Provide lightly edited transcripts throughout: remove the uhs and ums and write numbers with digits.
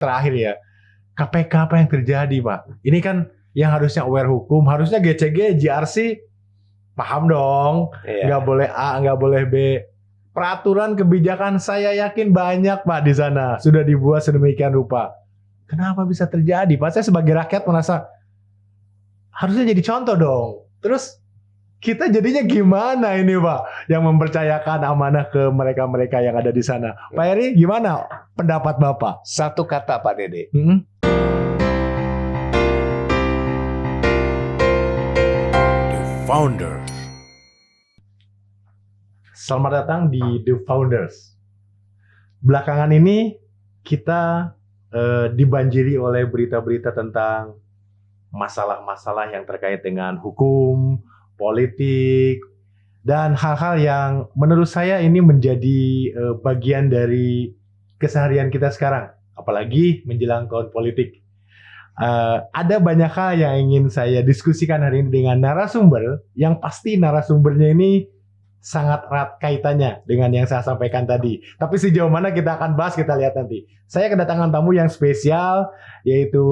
terakhir ya, KPK apa yang terjadi Pak? Ini kan yang harusnya aware hukum, harusnya GCG, JRC paham dong, nggak boleh A, nggak boleh B. Peraturan kebijakan saya yakin banyak Pak di sana sudah dibuat sedemikian rupa. Kenapa bisa terjadi Pak? Saya sebagai rakyat merasa harusnya jadi contoh dong. Terus kita jadinya gimana ini Pak yang mempercayakan amanah ke mereka-mereka yang ada di sana? Pak Heri, gimana pendapat Bapak? Satu kata Pak Dede. The Founder. Selamat datang di The Founders. Belakangan ini kita dibanjiri oleh berita-berita tentang masalah-masalah yang terkait dengan hukum, politik, dan hal-hal yang menurut saya ini menjadi bagian dari keseharian kita sekarang, apalagi menjelang tahun politik. Ada banyak hal yang ingin saya diskusikan hari ini dengan narasumber, yang pasti narasumbernya ini sangat erat kaitannya dengan yang saya sampaikan tadi. Tapi sejauh mana kita akan bahas, kita lihat nanti. Saya kedatangan tamu yang spesial, yaitu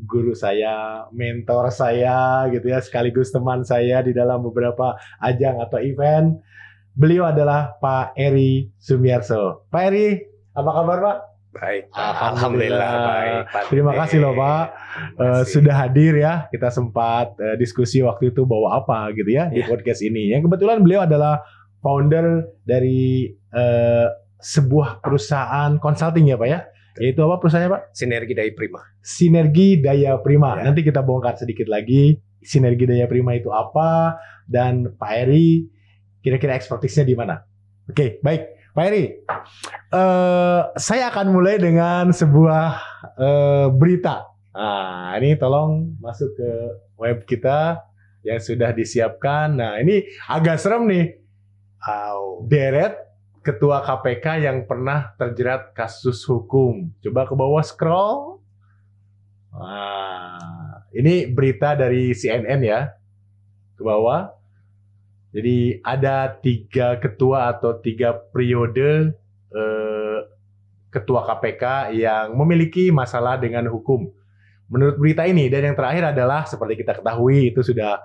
guru saya, mentor saya, gitu ya, sekaligus teman saya di dalam beberapa ajang atau event. Beliau adalah Pak Eri Sumiarso. Pak Eri, apa kabar Pak? Baik, Alhamdulillah baik. Pak Terima kasih loh Pak, sudah hadir ya. Kita sempat diskusi waktu itu bawa apa gitu ya di podcast ini. Yang kebetulan beliau adalah founder dari sebuah perusahaan consulting ya Pak ya. Yaitu apa perusahaannya Pak? Sinergi Daya Prima. Sinergi Daya Prima. Ya. Nanti kita bongkar sedikit lagi Sinergi Daya Prima itu apa, dan Pak Eri kira-kira ekspertisnya di mana. Oke, baik. Pak Eri, saya akan mulai dengan sebuah berita. Nah, ini tolong masuk ke web kita yang sudah disiapkan. Nah, ini agak serem nih. Deret Ketua KPK yang pernah terjerat kasus hukum. Coba ke bawah scroll. Nah, ini berita dari CNN ya. Ke bawah. Jadi ada 3 ketua atau 3 periode ketua KPK yang memiliki masalah dengan hukum. Menurut berita ini, dan yang terakhir adalah seperti kita ketahui itu sudah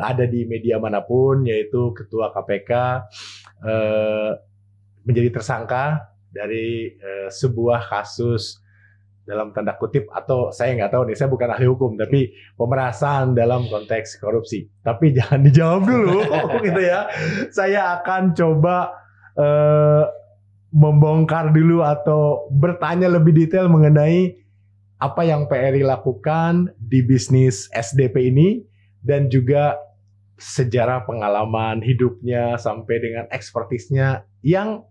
ada di media manapun, yaitu ketua KPK menjadi tersangka dari sebuah kasus dalam tanda kutip, atau saya nggak tahu nih, saya bukan ahli hukum, tapi pemerasan dalam konteks korupsi. Tapi jangan dijawab dulu, gitu ya. Saya akan coba membongkar dulu atau bertanya lebih detail mengenai apa yang Pak Eri lakukan di bisnis SDP ini, dan juga sejarah pengalaman hidupnya sampai dengan ekspertisnya yang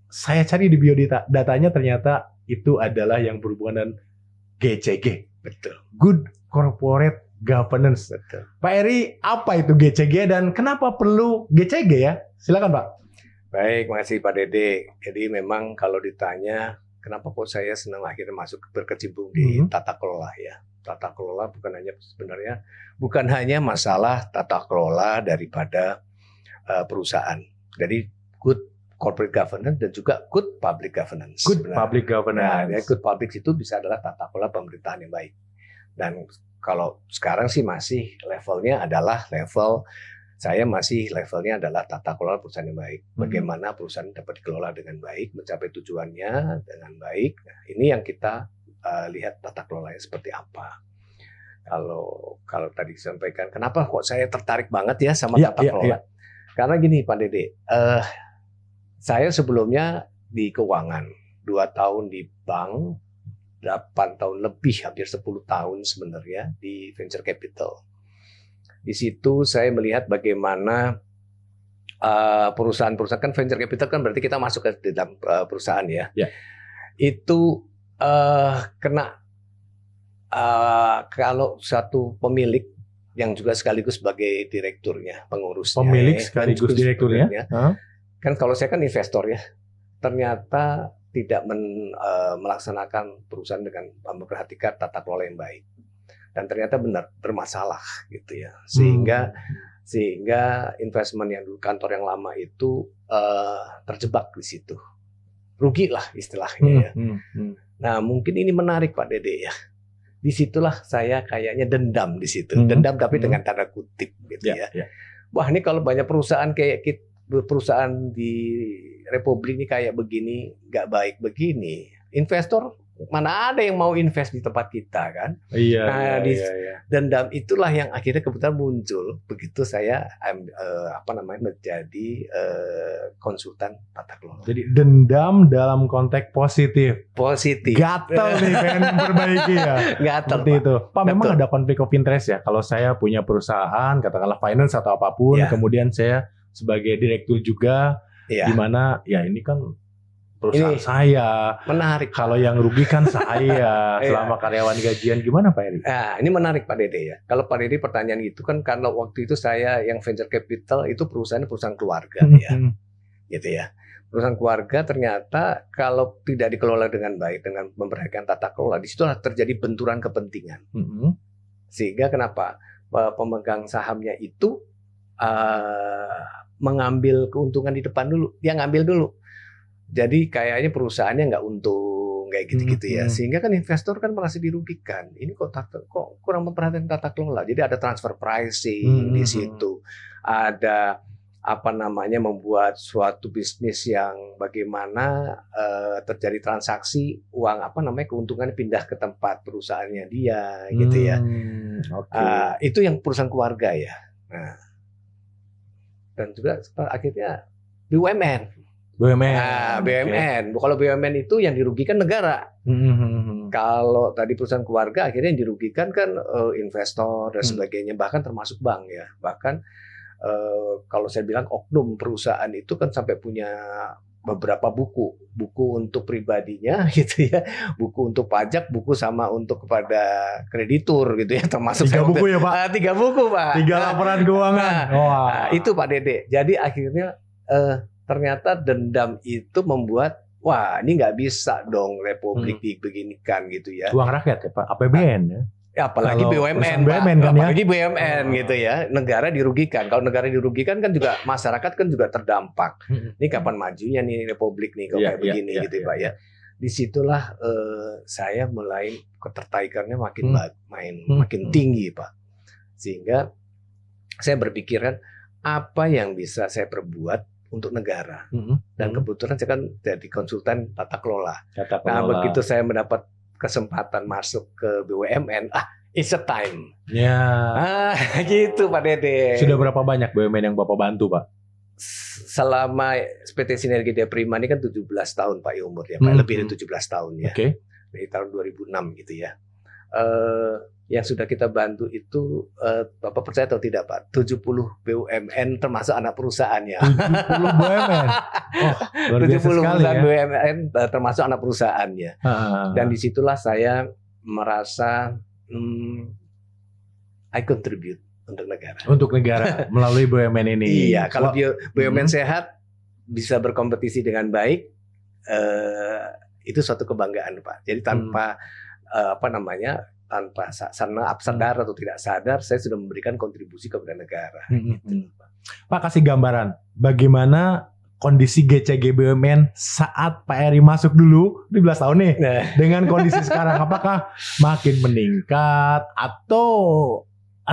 saya cari di biodatanya ternyata itu adalah yang berhubungan dengan GCG. Betul. Good Corporate Governance. Betul. Pak Eri, apa itu GCG dan kenapa perlu GCG ya? Silakan Pak. Baik, makasih Pak Dede. Jadi memang kalau ditanya kenapa kok saya senang akhirnya masuk berkecimpung di tata kelola ya. Tata kelola bukan hanya masalah tata kelola daripada perusahaan. Jadi good corporate governance dan juga good public governance. Good public governance. Nah, good public itu bisa adalah tata kelola pemerintahan yang baik. Dan kalau sekarang sih masih levelnya adalah levelnya adalah tata kelola perusahaan yang baik. Bagaimana perusahaan dapat dikelola dengan baik, mencapai tujuannya dengan baik. Nah, ini yang kita lihat tata kelolanya seperti apa. Kalau tadi disampaikan, kenapa kok saya tertarik banget ya sama tata kelola? Karena gini Pak Dede, saya sebelumnya di keuangan, 2 tahun di bank, 8 tahun lebih, hampir 10 tahun sebenarnya di venture capital. Di situ saya melihat bagaimana perusahaan-perusahaan, kan venture capital kan berarti kita masuk ke dalam perusahaan ya. Itu kena kalau satu pemilik yang juga sekaligus sebagai direkturnya, pengurusnya. Pemilik sekaligus direkturnya. Kan kalau saya kan investor ya, ternyata tidak melaksanakan perusahaan dengan memperhatikan tata kelola yang baik, dan ternyata benar bermasalah gitu ya, sehingga investment yang dulu kantor yang lama itu terjebak di situ, rugi lah istilahnya ya. Nah, mungkin ini menarik Pak Dede ya. Disitulah saya kayaknya dendam di situ. Hmm. Dendam tapi Hmm. dengan tanda kutip gitu ya. Ya. Wah, ini kalau banyak perusahaan kayak perusahaan di Republik ini kayak begini, nggak baik begini. Investor mana ada yang mau invest di tempat kita kan? Iya. Nah, Iya. dendam itulah yang akhirnya kebetulan muncul begitu saya menjadi konsultan tata kelola. Jadi dendam dalam konteks positif. Positif. Gatel nih pengen memperbaiki ya. Gatel, Seperti Pak. itu. Pak, memang Betul. ada konflik of interest ya. Kalau saya punya perusahaan, katakanlah finance atau apapun, Ya. kemudian saya sebagai direktur juga, Iya. di mana ya ini kan perusahaan Ini saya. menarik. Kalau yang rugi kan saya Iya. selama karyawan gajian, gimana Pak Eri? Nah, ini menarik Pak Dede ya. Kalau Pak Dede pertanyaan itu kan karena waktu itu saya yang venture capital itu perusahaan keluarga ya, gitu ya. Perusahaan keluarga ternyata kalau tidak dikelola dengan baik dengan memperhatikan tata kelola, di situ terjadi benturan kepentingan. Sehingga kenapa pemegang sahamnya itu mengambil keuntungan di depan dulu, dia ngambil dulu. Jadi kayaknya perusahaannya nggak untung kayak gitu-gitu ya, sehingga kan investor kan merasa dirugikan. Ini kok kurang memperhatikan tata kelola. Jadi ada transfer pricing di situ, ada membuat suatu bisnis yang bagaimana terjadi transaksi uang keuntungannya pindah ke tempat perusahaannya dia gitu ya. Itu yang perusahaan keluarga ya. Nah, dan juga akhirnya BUMN. Nah, BUMN. Kalau BUMN itu yang dirugikan negara. Kalau tadi perusahaan keluarga akhirnya yang dirugikan kan investor dan sebagainya, bahkan termasuk bank ya. Bahkan kalau saya bilang oknum perusahaan itu kan sampai punya beberapa buku untuk pribadinya gitu ya, buku untuk pajak, buku sama untuk kepada kreditur gitu ya, termasuk 3 buku ya Pak? 3 buku Pak. 3 laporan keuangan. Nah, itu Pak Dede. Jadi akhirnya ternyata dendam itu membuat wah ini nggak bisa dong Republik dibeginikan gitu ya. Uang rakyat ya Pak, APBN ya. Apalagi Kalau BUMN, BUMN kan ya? apalagi BUMN gitu ya, negara dirugikan. Kalau negara dirugikan kan juga masyarakat kan juga terdampak. Ini kapan majunya nih Republik nih kalau kayak begini gitu Pak ya. Disitulah saya mulai ketertarikannya makin tinggi Pak. Sehingga saya berpikiran apa yang bisa saya perbuat untuk negara. Dan kebetulan saya kan jadi konsultan tata kelola. Nah begitu saya mendapat kesempatan masuk ke BUMN, it's a time. Ya. Gitu Pak Dede. Sudah berapa banyak BUMN yang Bapak bantu Pak? Selama PT Sinergi Daya Prima ini kan 17 tahun Pak umur ya Pak, lebih dari 17 tahun ya. Dari tahun 2006 gitu ya. Yang sudah kita bantu itu Bapak percaya atau tidak Pak, 70 BUMN termasuk anak perusahaannya. 70 BUMN. Oh, luar biasa 70 sekali ya. BUMN termasuk anak perusahaannya. Dan disitulah saya merasa I contribute untuk negara. Untuk negara melalui BUMN ini. Iya, kalau BUMN sehat bisa berkompetisi dengan baik, itu suatu kebanggaan Pak. Jadi tanpa tanpa sadar atau tidak sadar, saya sudah memberikan kontribusi kepada negara. Gitu. Pak kasih gambaran bagaimana kondisi GCG BUMN saat Pak Eri masuk dulu 17 tahun nih, dengan kondisi sekarang, apakah makin meningkat atau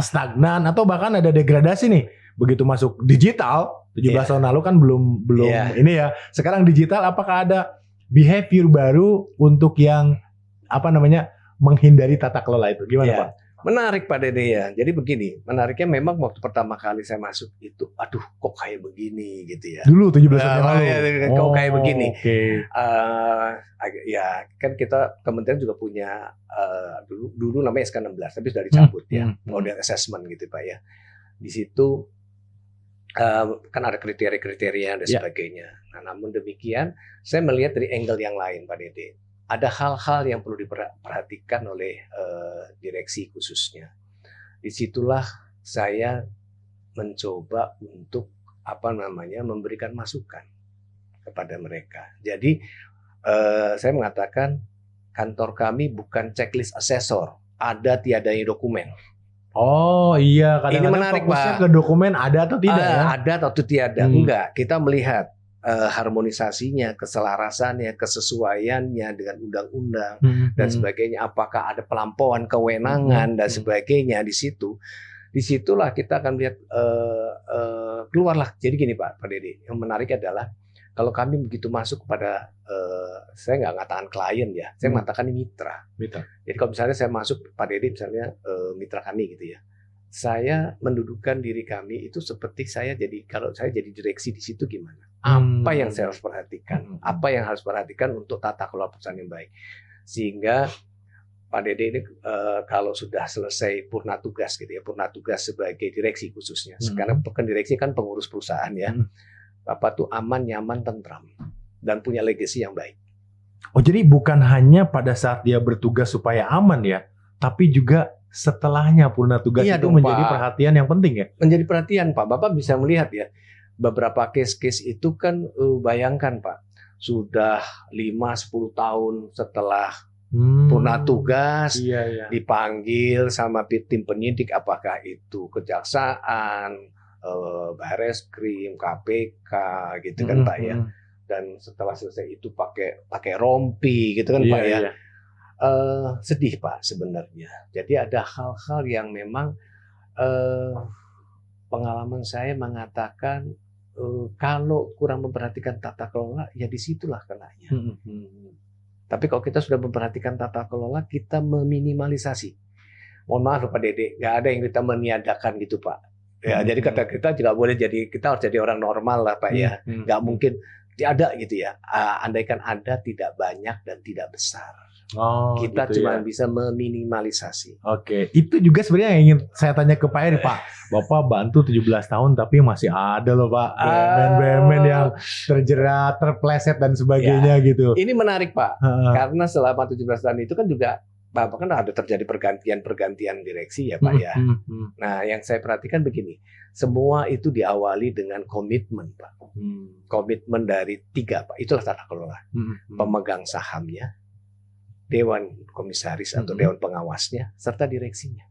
stagnan atau bahkan ada degradasi nih begitu masuk digital? 17 tahun lalu kan belum ini ya. Sekarang digital, apakah ada behavior baru untuk yang menghindari tata kelola itu? Gimana Pak? Menarik Pak Dede ya. Jadi begini, menariknya memang waktu pertama kali saya masuk itu, aduh kok kayak begini gitu ya. Dulu 17 tahun lalu. Kok kayak begini. Ya kan kita kementerian juga punya dulu namanya SK16 tapi sudah dicabut ya, model assessment gitu Pak ya. Di situ kan ada kriteria-kriteria dan sebagainya. Nah, namun demikian saya melihat dari angle yang lain Pak Dede. Ada hal-hal yang perlu diperhatikan oleh direksi khususnya. Disitulah saya mencoba untuk memberikan masukan kepada mereka. Jadi saya mengatakan kantor kami bukan checklist asesor, ada tiadanya dokumen. Oh iya, kadang-kadang ini menarik fokusnya Pak. Ke dokumen ada atau tidak ya? Ada atau tiada, enggak. Kita melihat harmonisasinya, keselarasannya, kesesuaiannya dengan undang-undang dan sebagainya. Apakah ada pelampauan kewenangan dan sebagainya di situ. Disitulah kita akan lihat keluarlah. Jadi gini Pak Dede, yang menarik adalah kalau kami begitu masuk kepada, saya nggak mengatakan klien ya, saya mengatakan ini mitra. Jadi kalau misalnya saya masuk Pak Dede misalnya mitra kami gitu ya, saya mendudukkan diri kami itu seperti kalau saya jadi direksi di situ gimana? Apa yang saya harus perhatikan? Apa yang harus perhatikan untuk tata kelola perusahaan yang baik? Sehingga Pak Dede ini kalau sudah selesai purna tugas gitu ya, purna tugas sebagai direksi khususnya. Sekarang bukan direksi kan pengurus perusahaan ya. Bapak tuh aman, nyaman, tentram dan punya legacy yang baik. Oh, jadi bukan hanya pada saat dia bertugas supaya aman ya, tapi juga setelahnya purna tugas itu menjadi perhatian yang penting ya? Menjadi perhatian Pak. Bapak bisa melihat ya, beberapa case-case itu kan bayangkan Pak, sudah 5-10 tahun setelah purna tugas dipanggil sama tim penyidik, apakah itu kejaksaan, Bareskrim, KPK gitu kan Pak ya. Dan setelah selesai itu pakai rompi gitu kan Pak ya. Sedih Pak sebenarnya. Jadi ada hal-hal yang memang pengalaman saya mengatakan kalau kurang memperhatikan tata kelola ya disitulah kenanya. Tapi kalau kita sudah memperhatikan tata kelola, kita meminimalisasi. Mohon maaf Pak Dede, nggak ada yang kita meniadakan gitu Pak. Ya, jadi kata kita juga boleh kita harus jadi orang normal lah Pak ya. Nggak mungkin ada gitu ya. Andaikan ada tidak banyak dan tidak besar. Kita gitu cuma bisa meminimalisasi. Oke, itu juga sebenarnya yang ingin saya tanya ke Pak Heri Pak. Bapak bantu 17 tahun tapi masih ada loh Pak BUMN yang terjerat, terpleset dan sebagainya gitu. Ini menarik Pak, karena selama 17 tahun itu kan juga Bapak kan ada terjadi pergantian direksi ya Pak ya. Nah yang saya perhatikan begini, semua itu diawali dengan komitmen Pak. Komitmen dari 3 Pak, itulah tata kelola. Pemegang sahamnya, dewan komisaris atau dewan pengawasnya, serta direksinya.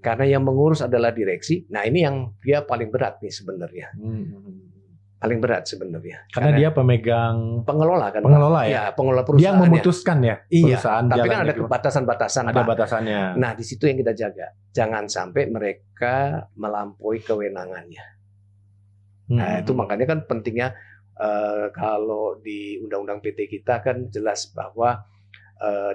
Karena yang mengurus adalah direksi. Nah ini yang dia paling berat nih sebenarnya. Paling berat sebenarnya. Karena dia pemegang pengelola kan. Pengelola ya. Pengelola perusahaan. Dia memutuskan ya. Iya. Tapi kan ada batasan-batasan. Ada batasannya. Nah di situ yang kita jaga. Jangan sampai mereka melampaui kewenangannya. Nah itu makanya kan pentingnya kalau di undang-undang PT kita kan jelas bahwa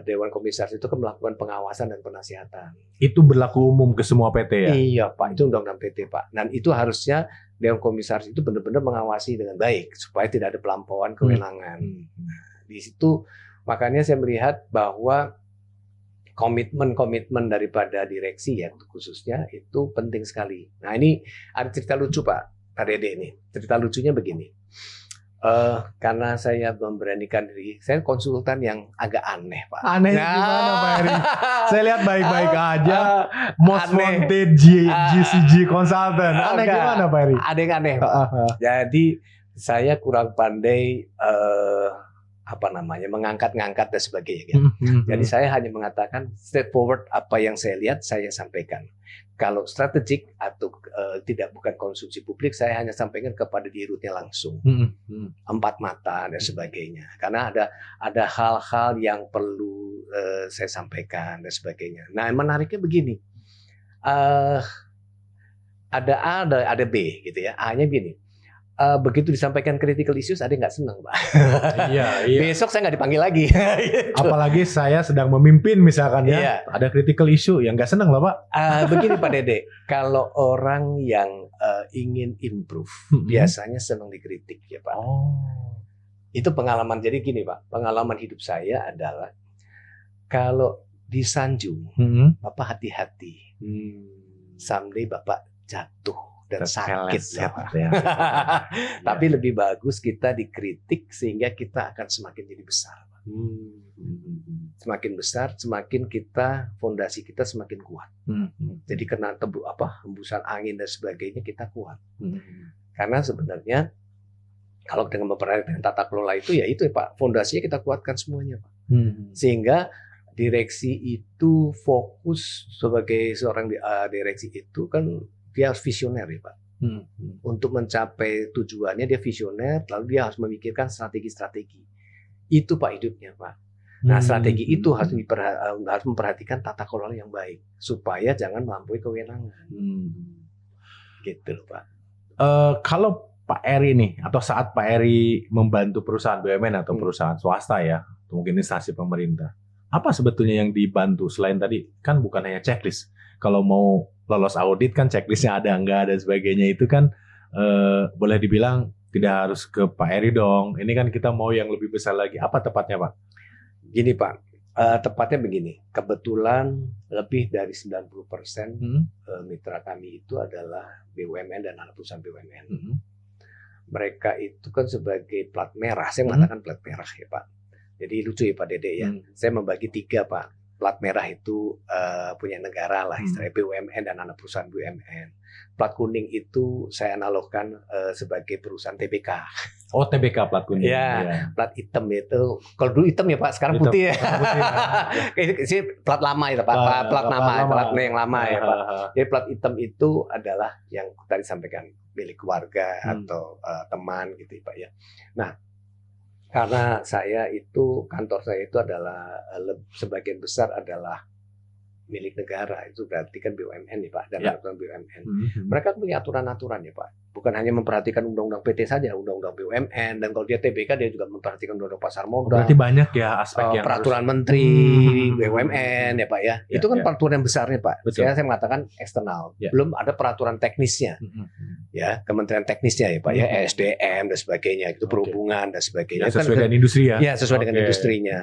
Dewan Komisaris itu kan melakukan pengawasan dan penasihatan. Itu berlaku umum ke semua PT ya? Iya Pak, itu undang-undang PT Pak. Dan itu harusnya Dewan Komisaris itu benar-benar mengawasi dengan baik supaya tidak ada pelampauan kewenangan. Di situ makanya saya melihat bahwa komitmen daripada direksi ya khususnya itu penting sekali. Nah ini ada cerita lucu Pak Dede ini. Cerita lucunya begini. Karena saya memberanikan diri, saya konsultan yang agak aneh Pak. Aneh gimana Pak Heri? Saya lihat baik-baik aja. Most wanted GCG consultant. Aneh gimana Pak Heri? Ada yang aneh Pak. Jadi saya kurang pandai mengangkat-ngangkat dan sebagainya. Jadi saya hanya mengatakan straightforward apa yang saya lihat saya sampaikan. Kalau strategik atau bukan konsumsi publik, saya hanya sampaikan kepada dirutnya langsung, 4 mata dan sebagainya. Karena ada hal-hal yang perlu saya sampaikan dan sebagainya. Nah, menariknya begini, ada A, ada B, gitu ya. A-nya begini. Begitu disampaikan critical issues ada yang nggak senang Pak. Iya. Besok saya nggak dipanggil lagi. Gitu. Apalagi saya sedang memimpin misalkan ya, ada critical issue yang nggak senang loh Pak. Begini Pak Dede, kalau orang yang ingin improve biasanya senang dikritik ya Pak. Itu pengalaman. Jadi gini Pak, pengalaman hidup saya adalah kalau disanjung, Bapak hati-hati. Someday Bapak jatuh dan sakit ya. Tapi lebih bagus kita dikritik sehingga kita akan semakin jadi besar. Semakin besar, semakin fondasi kita semakin kuat. Jadi kena hembusan angin dan sebagainya kita kuat. Karena sebenarnya kalau dengan memperhatikan tata kelola itu ya Pak, fondasinya kita kuatkan semuanya Pak. Sehingga direksi itu fokus sebagai seorang direksi itu kan dia harus visioner ya Pak. Untuk mencapai tujuannya dia visioner, lalu dia harus memikirkan strategi-strategi. Itu Pak hidupnya Pak. Nah strategi itu harus memperhatikan tata kelola yang baik supaya jangan melampaui kewenangan. Gitu loh Pak. Kalau Pak Eri nih, atau saat Pak Eri membantu perusahaan BUMN atau perusahaan swasta ya, atau mungkin instansi pemerintah, apa sebetulnya yang dibantu selain tadi? Kan bukan hanya checklist. Kalau mau lolos audit kan checklistnya ada enggak dan sebagainya, itu kan boleh dibilang tidak harus ke Pak Eri dong. Ini kan kita mau yang lebih besar lagi. Apa tepatnya Pak? Gini Pak, tepatnya begini. Kebetulan lebih dari 90% mitra kami itu adalah BUMN dan anak perusahaan BUMN. Mereka itu kan sebagai plat merah. Saya mengatakan plat merah ya Pak. Jadi lucu ya Pak Dede ya. Saya membagi 3 Pak. Plat merah itu punya negara lah, istilahnya BUMN dan anak perusahaan BUMN. Plat kuning itu saya analogkan sebagai perusahaan TBK. Oh TBK plat kuning. Ya, plat hitam itu, kalau dulu hitam ya Pak, sekarang putih ya. Ini sih plat lama ya Pak, plat yang lama ya Pak. Jadi plat hitam itu adalah yang tadi sampaikan milik keluarga atau teman gitu Pak ya. Nah, karena saya itu, kantor saya itu adalah sebagian besar adalah milik negara, itu berarti kan BUMN nih Pak, dan aturan BUMN. Mereka punya aturan-aturan ya Pak. Bukan hanya memperhatikan undang-undang PT saja, undang-undang BUMN, dan kalau dia TBK dia juga memperhatikan undang-undang pasar modal. Berarti banyak ya aspek yang peraturan menteri BUMN ya Pak ya. Itu kan peraturan besarnya Pak. Saya mengatakan eksternal. Belum ada peraturan teknisnya. Ya, kementerian teknisnya ya Pak ya, SDM dan sebagainya, itu perhubungan dan sebagainya. Ya, sesuai dengan industri ya. Ya, sesuai dengan industrinya.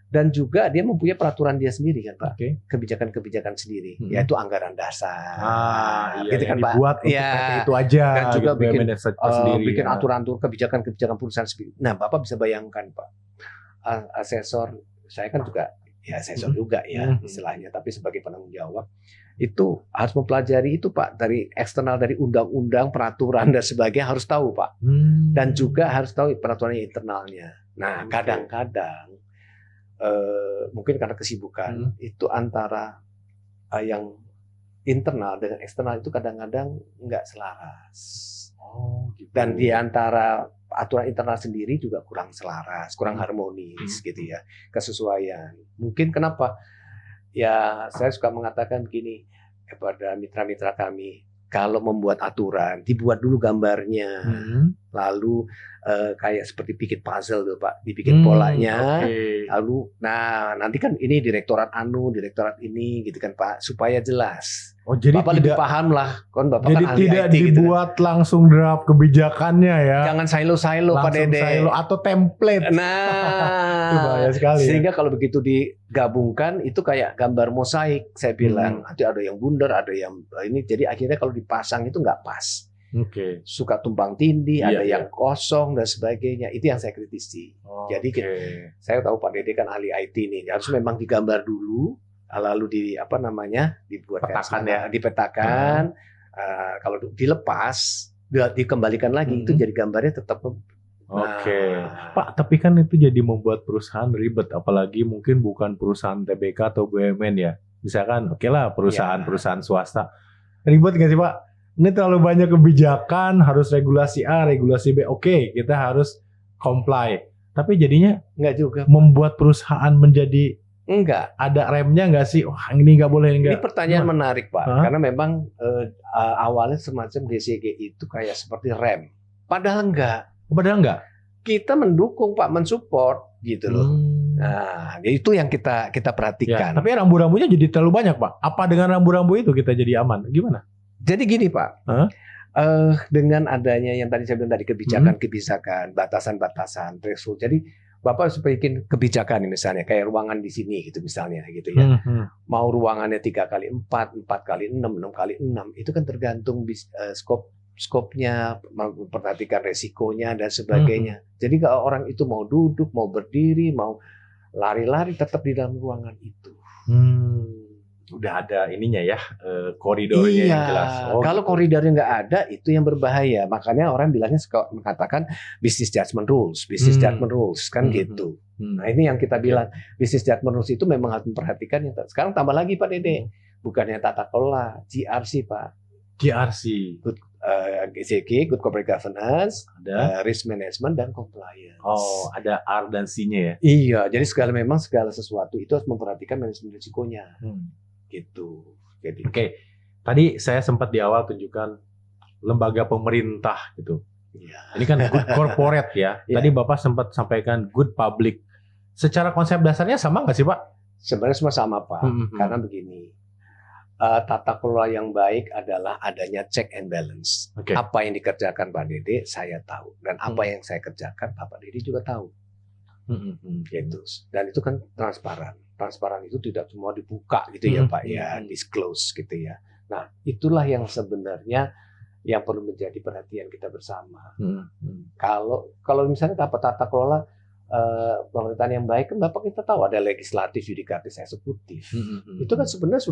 Dan juga dia mempunyai peraturan dia sendiri kan Pak. Kebijakan-kebijakan sendiri, yaitu anggaran dasar. Gitu kan Pak. Dibuat untuk PT itu aja. Dan juga gitu, bikin aturan-aturan kebijakan-kebijakan perusahaan sendiri. Nah, Bapak bisa bayangkan Pak, asesor, saya kan juga ya asesor juga ya istilahnya, tapi sebagai penanggung jawab itu harus mempelajari itu Pak, dari eksternal, dari undang-undang, peraturan dan sebagainya harus tahu Pak. Dan juga harus tahu peraturan internalnya. Nah, kadang-kadang mungkin karena kesibukan itu antara yang internal dengan eksternal itu kadang-kadang nggak selaras. Gitu. Dan di antara aturan internal sendiri juga kurang selaras, kurang harmonis gitu ya, kesesuaian. Mungkin kenapa? Ya saya suka mengatakan gini kepada mitra-mitra kami, kalau membuat aturan dibuat dulu gambarnya, lalu kayak seperti bikin puzzle tuh Pak, dibikin polanya, lalu nah nanti kan ini direktorat direktorat ini gitu kan Pak, supaya jelas. Oh jadi Bapak lebih paham lah, kan Bapak jadi kan ahli tidak IT dibuat gitu. langsung draft kebijakannya ya. Jangan silo-silo Pak Dede. Silo atau template. Nah, itu bahaya sekali. Sehingga kalau begitu digabungkan itu kayak gambar mosaik, saya bilang. Nanti ada yang bundar, ada yang ini. Jadi akhirnya kalau dipasang itu nggak pas. Suka tumpang tindih, ada yang kosong dan sebagainya. Itu yang saya kritisi. Jadi saya tahu Pak Dede kan ahli IT nih. Harus memang digambar dulu. Lalu dibuat petakan dipetakan. Kalau dilepas dikembalikan lagi itu jadi gambarnya tetap. Pak, tapi kan itu jadi membuat perusahaan ribet, apalagi mungkin bukan perusahaan TBK atau BUMN ya. Misalkan lah perusahaan swasta. Ribet nggak sih Pak? Ini terlalu banyak kebijakan, harus regulasi A, regulasi B. Kita harus comply. Tapi jadinya nggak juga membuat perusahaan menjadi enggak. Ada remnya nggak sih? Ini nggak boleh enggak. Ini pertanyaan menarik Pak, karena memang awalnya semacam DCG itu kayak seperti rem. Padahal enggak. Kita mendukung Pak, mensupport gitu loh. Nah, itu yang kita perhatikan. Tapi rambu-rambunya jadi terlalu banyak Pak. Apa dengan rambu-rambu itu kita jadi aman? Gimana? Jadi gini Pak. Dengan adanya yang tadi saya bilang tadi kebijakan, batasan-batasan, threshold. Jadi Bapak harus bikin kebijakan misalnya kayak ruangan di sini gitu misalnya gitu ya. Mau ruangannya 3x4, 4x6, 6x6 itu kan tergantung skopnya, memperhatikan resikonya dan sebagainya. Jadi kalau orang itu mau duduk, mau berdiri, mau lari-lari tetap di dalam ruangan itu. Udah ada ininya ya, koridornya yang jelas. Kalau koridornya nggak ada, itu yang berbahaya. Makanya orang bilangnya mengatakan business judgment rules kan gitu. Nah ini yang kita bilang business judgment rules itu memang harus memperhatikan. Sekarang tambah lagi Pak Dede, bukannya tata kelola, GRC Pak. GRC, GCG, Good Corporate Governance, Ada. Risk Management, dan Compliance. Oh, ada R dan C-nya ya. Iya, jadi segala sesuatu itu harus memperhatikan manajemen risikonya, gitu. Jadi, Oke, tadi saya sempat di awal tunjukkan lembaga pemerintah gitu. iya. Ini kan good corporate ya. Iya. Tadi Bapak sempat sampaikan good public. Secara konsep dasarnya sama nggak sih Pak? Sebenarnya semua sama Pak, Mhm. karena begini, tata kelola yang baik adalah adanya check and balance. Oke. Apa yang dikerjakan Pak Dede, saya tahu, dan apa yang saya kerjakan, Bapak Dede juga tahu. Gitu. Dan itu kan transparan. Transparan itu tidak semua dibuka gitu ya Pak ya, disclose gitu ya. Nah, itulah yang sebenarnya yang perlu menjadi perhatian kita bersama. Kalau misalnya tata kelola pemerintahan yang baik, kan Bapak kita tahu ada legislatif, yudikatif, eksekutif. Itu kan sebenarnya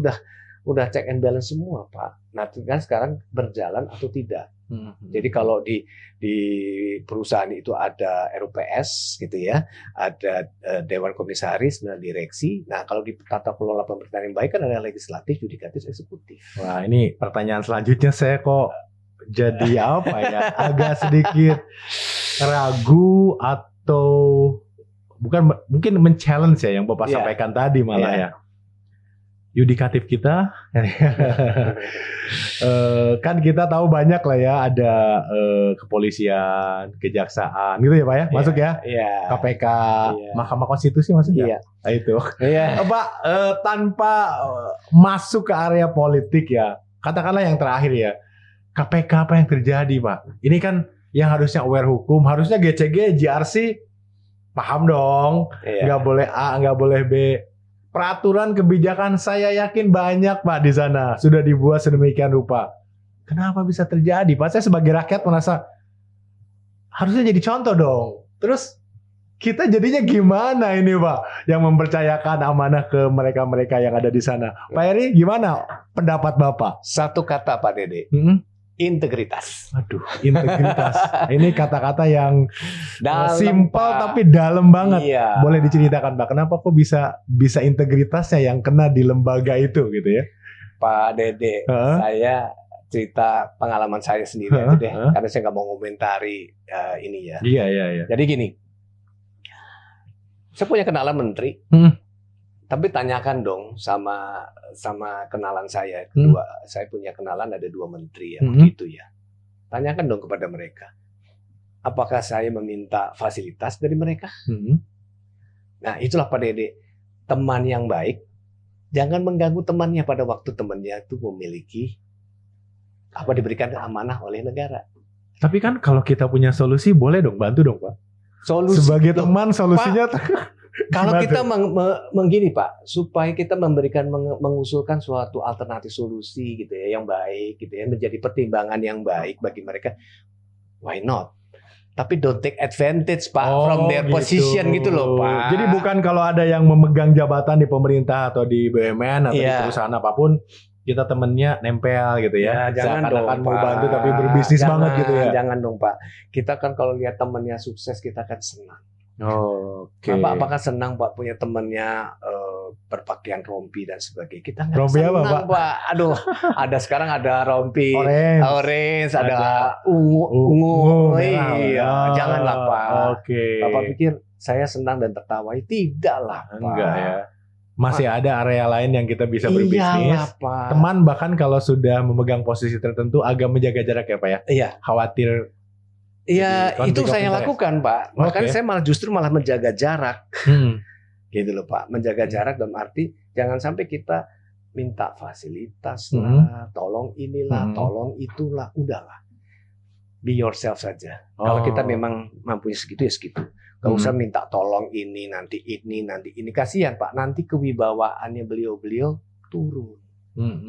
udah check and balance semua Pak. Nah, kan sekarang berjalan atau tidak. Jadi kalau di perusahaan itu ada RUPS gitu ya, ada Dewan Komisaris, dan direksi. Nah, kalau di tata kelola pemerintahan yang baik kan ada legislatif, yudikatif, eksekutif. Wah, ini pertanyaan selanjutnya saya kok jadi apa ya? Agak sedikit ragu atau bukan, mungkin men-challenge ya yang Bapak Iya. sampaikan tadi malah Iya. ya. Yudikatif kita kan kita tahu banyak lah ya, ada kepolisian, kejaksaan gitu ya Pak ya, masuk ya, Iya. KPK, Iya. Mahkamah Konstitusi masuk ya. Iya. Nah, itu Iya. Pak, tanpa masuk ke area politik ya, katakanlah yang terakhir ya, KPK apa yang terjadi Pak? Ini kan yang harusnya aware hukum, harusnya GCG, JRC paham dong, Iya. nggak boleh A, nggak boleh B. Peraturan kebijakan saya yakin banyak Pak di sana, sudah dibuat sedemikian rupa. Kenapa bisa terjadi Pak? Saya sebagai rakyat merasa harusnya jadi contoh dong. Terus kita jadinya gimana ini Pak, yang mempercayakan amanah ke mereka-mereka yang ada di sana. Pak Heri, gimana pendapat Bapak? Satu kata Pak Dede, integritas. Aduh, integritas. Ini kata-kata yang Dalam, simpel Pak. tapi dalam banget. Iya. Boleh diceritakan Pak, kenapa kok bisa integritasnya yang kena di lembaga itu gitu ya? Pak Dede, Heeh. saya cerita pengalaman saya sendiri Heeh, aja deh, heeh. karena saya nggak mau komentari ini ya. Iya. Jadi gini, saya punya kenalan menteri, tapi tanyakan dong sama kenalan saya kedua. Saya punya kenalan ada 2 menteri ya, begitu ya. Tanyakan dong kepada mereka, apakah saya meminta fasilitas dari mereka? Nah, itulah Pak Dede, teman yang baik jangan mengganggu temannya pada waktu temannya itu memiliki diberikan amanah oleh negara. Tapi kan kalau kita punya solusi, boleh dong bantu dong Pak. Solusi Sebagai loh, teman solusinya kalau gimana kita tuh? menggini Pak, supaya kita mengusulkan suatu alternatif solusi gitu ya, yang baik gitu ya, menjadi pertimbangan yang baik bagi mereka, why not? Tapi don't take advantage Pak from their position gitu loh Pak. Jadi bukan kalau ada yang memegang jabatan di pemerintah atau di BUMN atau di Iya. perusahaan apapun, kita temennya nempel gitu ya. Jangan dong Seakan-akan mau Pak. bantu tapi berbisnis banget gitu ya. Jangan dong Pak. Kita kan kalau lihat temannya sukses kita kan senang. Oke. Apakah senang Pak punya temannya berpakaian rompi dan sebagainya? Kita nggak Rompi apa, senang Pak. Aduh, sekarang ada rompi Orange. ada ungu. merah. Iya, janganlah Pak. Oke. Bapak pikir saya senang dan tertawa? Tidaklah Pak. Enggak ya. Masih ada area lain yang kita bisa berbisnis. Iyalah Pak. Teman bahkan kalau sudah memegang posisi tertentu agak menjaga jarak ya Pak ya. Iya. Khawatir. Iya, Jadi, itu conflict of saya interest. lakukan Pak. Makanya Oke. saya justru malah menjaga jarak. Gitu loh Pak, menjaga jarak dalam arti jangan sampai kita minta fasilitas lah, tolong inilah, tolong itulah, udahlah, be yourself saja. Kalau kita memang mampunya segitu ya segitu, gak usah minta tolong ini nanti ini, kasihan Pak, nanti kewibawaannya beliau turun.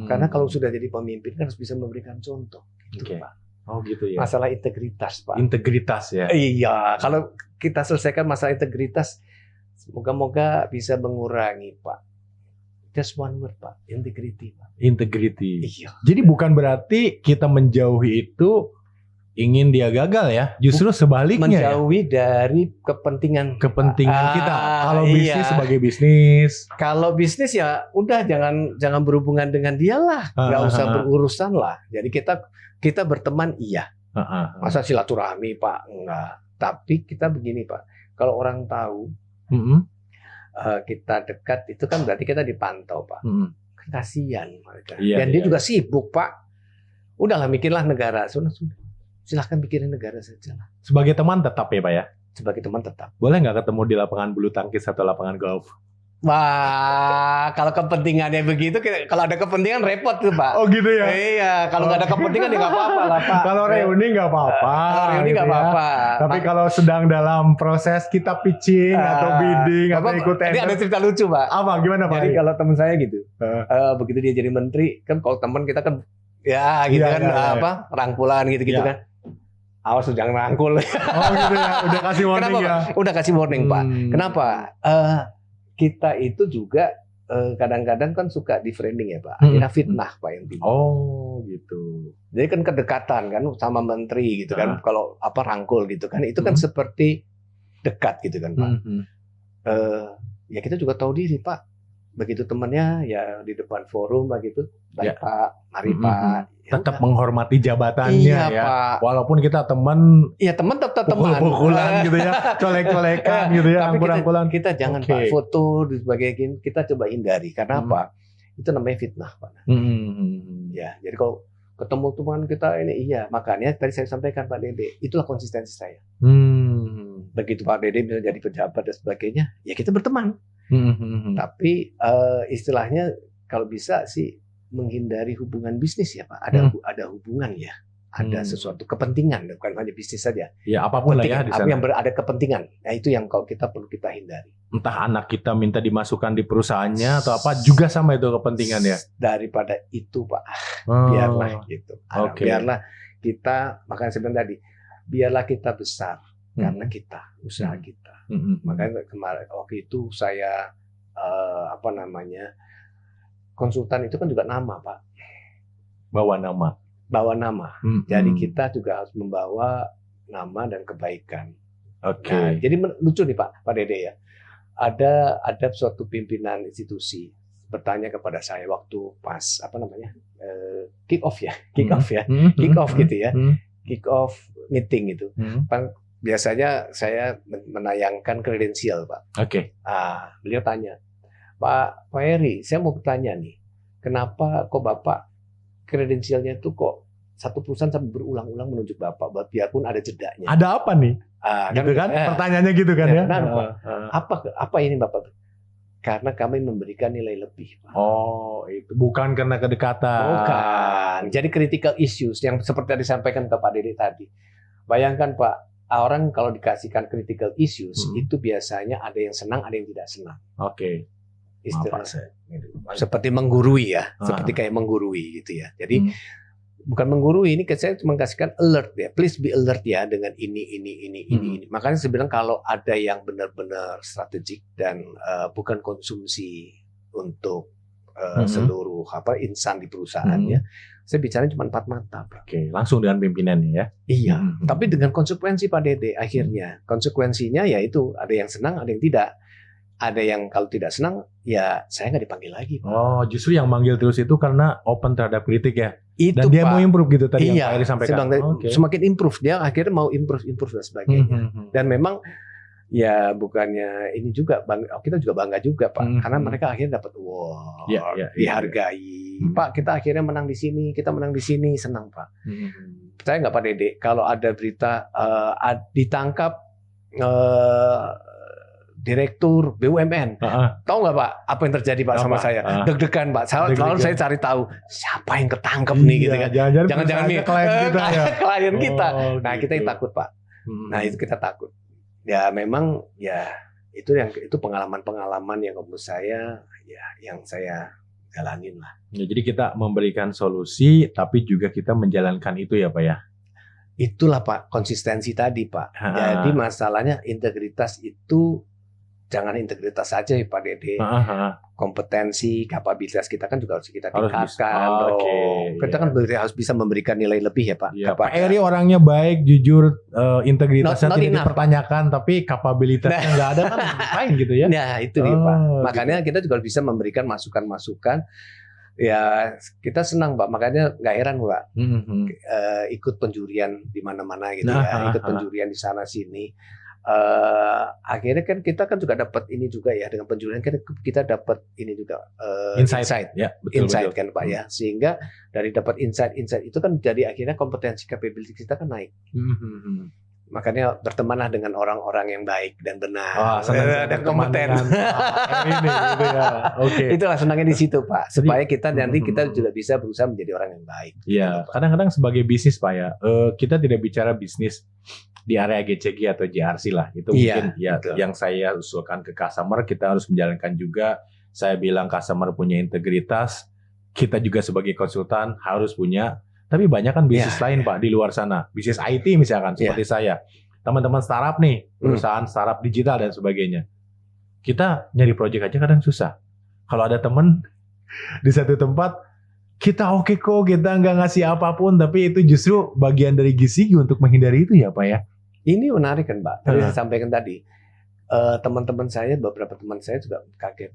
Karena kalau sudah jadi pemimpin kan harus bisa memberikan contoh, gitu Oke. Pak. Oh gitu ya. Masalah integritas Pak. Integritas ya. Iya, kalau kita selesaikan masalah integritas, moga-moga bisa mengurangi Pak. Just one word Pak, integrity Pak. Integrity. Iya. Jadi bukan berarti kita menjauhi itu ingin dia gagal ya. Justru sebaliknya ya. Menjauhi dari kepentingan Kita. Kalau iya. bisnis sebagai bisnis. Kalau bisnis ya udah jangan berhubungan dengan dia lah, nggak usah berurusan lah. Jadi kita berteman iya. Masa silaturahmi Pak? Enggak. Tapi kita begini Pak, kalau orang tahu kita dekat itu kan berarti kita dipantau Pak. Kasihan mereka. Iya, Dan dia iya. juga sibuk Pak. Udahlah mikirlah negara. Sudah. Silahkan pikirin negara saja lah. Sebagai teman tetap ya Pak ya. Sebagai teman tetap. Boleh nggak ketemu di lapangan bulu tangkis atau lapangan golf? Wah, kalau kepentingannya begitu, kalau ada kepentingan repot tuh Pak. Oh gitu ya. Iya, kalau nggak ada kepentingan ya nggak apa-apa lah Pak. Kalau reuni nggak apa-apa. Kalau reuni gitu nggak ya. apa-apa. Tapi kalau sedang dalam proses kita pitching atau bidding atau ikut Ini ada tender. cerita lucu Pak. Apa? Gimana Pak? Jadi kalau teman saya gitu, Heeh. begitu dia jadi menteri, kan kalau teman kita kan, ya gitu Iya, kan, iya, iya. apa rangkulan gitu-gitu Iya. kan. Awas jangan rangkul. Oh gitu ya. Udah kasih warning Kenapa? ya. Udah kasih warning Pak. Kenapa? Kita itu juga kadang-kadang kan suka di framing ya Pak. Akhirnya fitnah Pak yang timbul. Oh gitu. Jadi kan kedekatan kan sama menteri gitu kan. Kalau apa rangkul gitu kan, itu kan Hmm. seperti dekat gitu kan Pak. Mhm. Ya kita juga tahu diri Pak. Begitu temannya ya di depan forum begitu, baik Ya. Pak, mari Mhm. Pak. Ya Tetap udah. menghormati jabatannya Iya ya. Pak. Walaupun kita teman Iya teman tetap teman. pukul-pukulan gitu ya, colek-colekan gitu ya, Tapi rangkul-rangkulan. kita jangan Oke. Pak foto di sebagai kita coba hindari karena Hmm. apa? Itu namanya fitnah Pak. Mhm. Ya, jadi kalau ketemu teman kita ini iya, makanya tadi saya sampaikan Pak Dede, itulah konsistensi saya. Begitu Pak Dede bisa jadi pejabat dan sebagainya, ya kita berteman. Mhm. Tapi istilahnya kalau bisa sih menghindari hubungan bisnis ya Pak. Ada hubungan ya, ada sesuatu kepentingan, bukan hanya bisnis saja. Ya apapun lah ya Kepentingan, di apa sana. yang ada kepentingan. Nah itu yang kalau kita perlu kita hindari. Entah anak kita minta dimasukkan di perusahaannya atau apa, juga sama itu kepentingan ya. Daripada itu Pak, Oh. biarlah gitu. Oke. Biarlah kita, makanya saya bilang tadi, biarlah kita besar karena kita, usaha kita. Mhm. Makanya kemarin waktu itu saya konsultan itu kan juga nama Pak, Bawa nama. bawa nama. Mhm. Jadi kita juga harus membawa nama dan kebaikan. Oke. Nah, jadi lucu nih Pak Dede ya. Ada suatu pimpinan institusi bertanya kepada saya waktu pas kick off ya, kick off gitu ya, kick off meeting itu. Biasanya saya menayangkan kredensial Pak. Oke. Beliau tanya, Pak Heri, saya mau bertanya nih, kenapa kok Bapak kredensialnya itu kok satu perusahaan sampai berulang-ulang menunjuk Bapak, biarpun ada jedanya. Ada apa nih? Gitu kan? Pertanyaannya gitu kan ya? Kenapa? Apa ini Bapak? Karena kami memberikan nilai lebih, Pak. Oh, itu bukan karena kedekatan. Bukan. Jadi critical issues yang seperti yang disampaikan ke Pak Dede tadi. Bayangkan Pak, orang kalau dikasihkan critical issues itu biasanya ada yang senang, ada yang tidak senang. Oke. Istilah Maaf, Pak, saya. seperti menggurui ya, seperti kayak menggurui gitu ya. Jadi bukan menggurui, ini saya cuma kasihkan alert ya, please be alert ya dengan ini. Makanya saya bilang kalau ada yang benar-benar strategik dan bukan konsumsi untuk seluruh insan di perusahaannya, saya bicara cuma 4 mata. Oke, langsung dengan pimpinannya ya. Iya, tapi dengan konsekuensi Pak Dede akhirnya. Konsekuensinya yaitu ada yang senang, ada yang tidak. Ada yang kalau tidak senang, ya saya nggak dipanggil lagi, Pak. Oh, justru yang manggil terus itu karena open terhadap kritik ya. Itu, Dan dia Pak. mau improve gitu tadi yang Iya, Pak Heri sampaikan. Oke. Semakin improve dia akhirnya mau improve dan sebagainya. Dan memang ya bukannya ini juga kita juga bangga juga Pak, karena mereka akhirnya dapat award, dihargai. Pak, kita akhirnya menang di sini, kita menang di sini, senang Pak. Percaya nggak Pak Dede, kalau ada berita ditangkap direktur BUMN, tahu nggak Pak apa yang terjadi Pak sama saya? Deg-degan Pak. Lalu saya cari tahu siapa yang ketangkep nih gitu kan? Jangan-jangan nih klien kita ya. Klien kita. Nah gitu. kita yang takut Pak. Nah itu kita takut. Ya memang ya itu pengalaman-pengalaman yang menurut saya ya yang saya jalanin lah. Ya, jadi kita memberikan solusi, tapi juga kita menjalankan itu ya Pak ya. Itulah Pak konsistensi tadi Pak. Jadi masalahnya integritas itu jangan integritas saja ya Pak Dede. Kompetensi, kapabilitas kita kan juga harus kita Harus bisa. tingkatkan dong. Oke, Kita kan harus bisa memberikan nilai lebih ya Pak. Iya, kepada- Pak Eri orangnya baik, jujur, integritasnya Not tidak enough. dipertanyakan, tapi kapabilitasnya nggak ada kan lain gitu ya. Nah itu dia Pak. Oh, Makanya kita juga bisa memberikan masukan-masukan. Ya kita senang Pak. Makanya nggak heran Pak. Mhm. Ikut penjurian di mana-mana gitu Nah, ya, ikut penjurian di sana sini. Akhirnya kan kita kan juga dapat ini juga ya, dengan penjurian kita dapat ini juga insight Ya, betul, insight betul. kan Pak ya, sehingga dari dapat insight itu kan jadi akhirnya kompetensi capability kita kan naik. Mhm. Makanya bertemanlah dengan orang-orang yang baik dan benar Wah, senang dan berteman kompeten. dengan Pak Eri nih, gitu ya. Oke. Itulah senangnya di situ Pak, supaya kita nanti Hmm. kita juga bisa berusaha menjadi orang yang baik. Iya, kadang-kadang sebagai bisnis Pak ya, kita tidak bicara bisnis di area GCG atau JRC lah. Itu Iya, mungkin ya betul. yang saya usulkan ke customer, kita harus menjalankan juga. Saya bilang customer punya integritas, kita juga sebagai konsultan harus punya. Tapi banyak kan bisnis Iya, lain Pak di luar sana. Bisnis IT misalkan seperti saya. Teman-teman startup nih, perusahaan startup digital dan sebagainya. Kita nyari project aja kadang susah. Kalau ada teman di satu tempat, kita oke kok, kita nggak ngasih apapun, tapi itu justru bagian dari GCG untuk menghindari itu ya Pak ya. Ini menarik kan Pak, tadi Heeh. saya sampaikan tadi, teman-teman saya, beberapa teman saya juga kaget.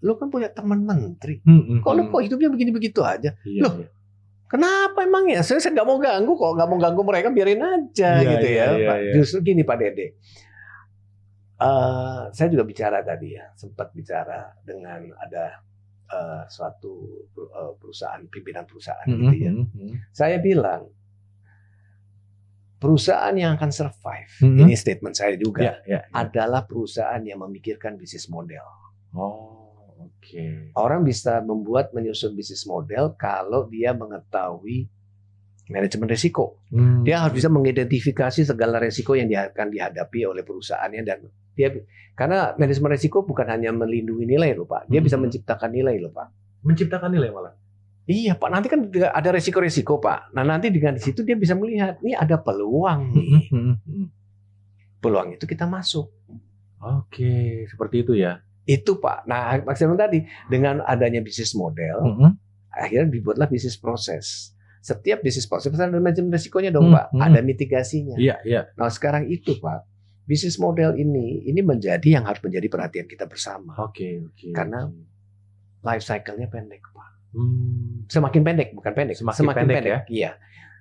Lu kan punya teman menteri, kok lu kok hidupnya begini begitu aja? Iya, Loh, iya. Kenapa emang ya? Saya nggak mau ganggu kok, nggak mau ganggu mereka, biarin aja Iya, gitu iya, ya. iya, Pak. iya. Justru gini Pak Dede, saya juga bicara tadi ya, sempat bicara dengan ada suatu perusahaan, pimpinan perusahaan gitu ya. Saya bilang perusahaan yang akan survive, ini statement saya juga, Iya, iya. adalah perusahaan yang memikirkan bisnis model. Oh, oke. Orang bisa menyusun bisnis model kalau dia mengetahui manajemen risiko. Dia harus bisa mengidentifikasi segala risiko yang akan dihadapi oleh perusahaannya, dan dia, karena manajemen risiko bukan hanya melindungi nilai loh Pak, dia bisa menciptakan nilai loh Pak. Menciptakan nilai malah. Iya Pak, nanti kan ada risiko-risiko Pak. Nah nanti dengan di situ dia bisa melihat, ini ada peluang nih. Peluang itu kita masuk. Oke, seperti itu ya. Itu Pak. Nah maksudnya tadi dengan adanya bisnis model, akhirnya dibuatlah bisnis proses. Setiap bisnis proses ada manajemen risikonya dong Pak, ada mitigasinya. Iya, iya. Nah sekarang itu Pak, bisnis model ini menjadi yang harus menjadi perhatian kita bersama. Oke, oke. Karena life cycle-nya pendek Pak. Semakin pendek, bukan pendek. Semakin pendek ya? Iya.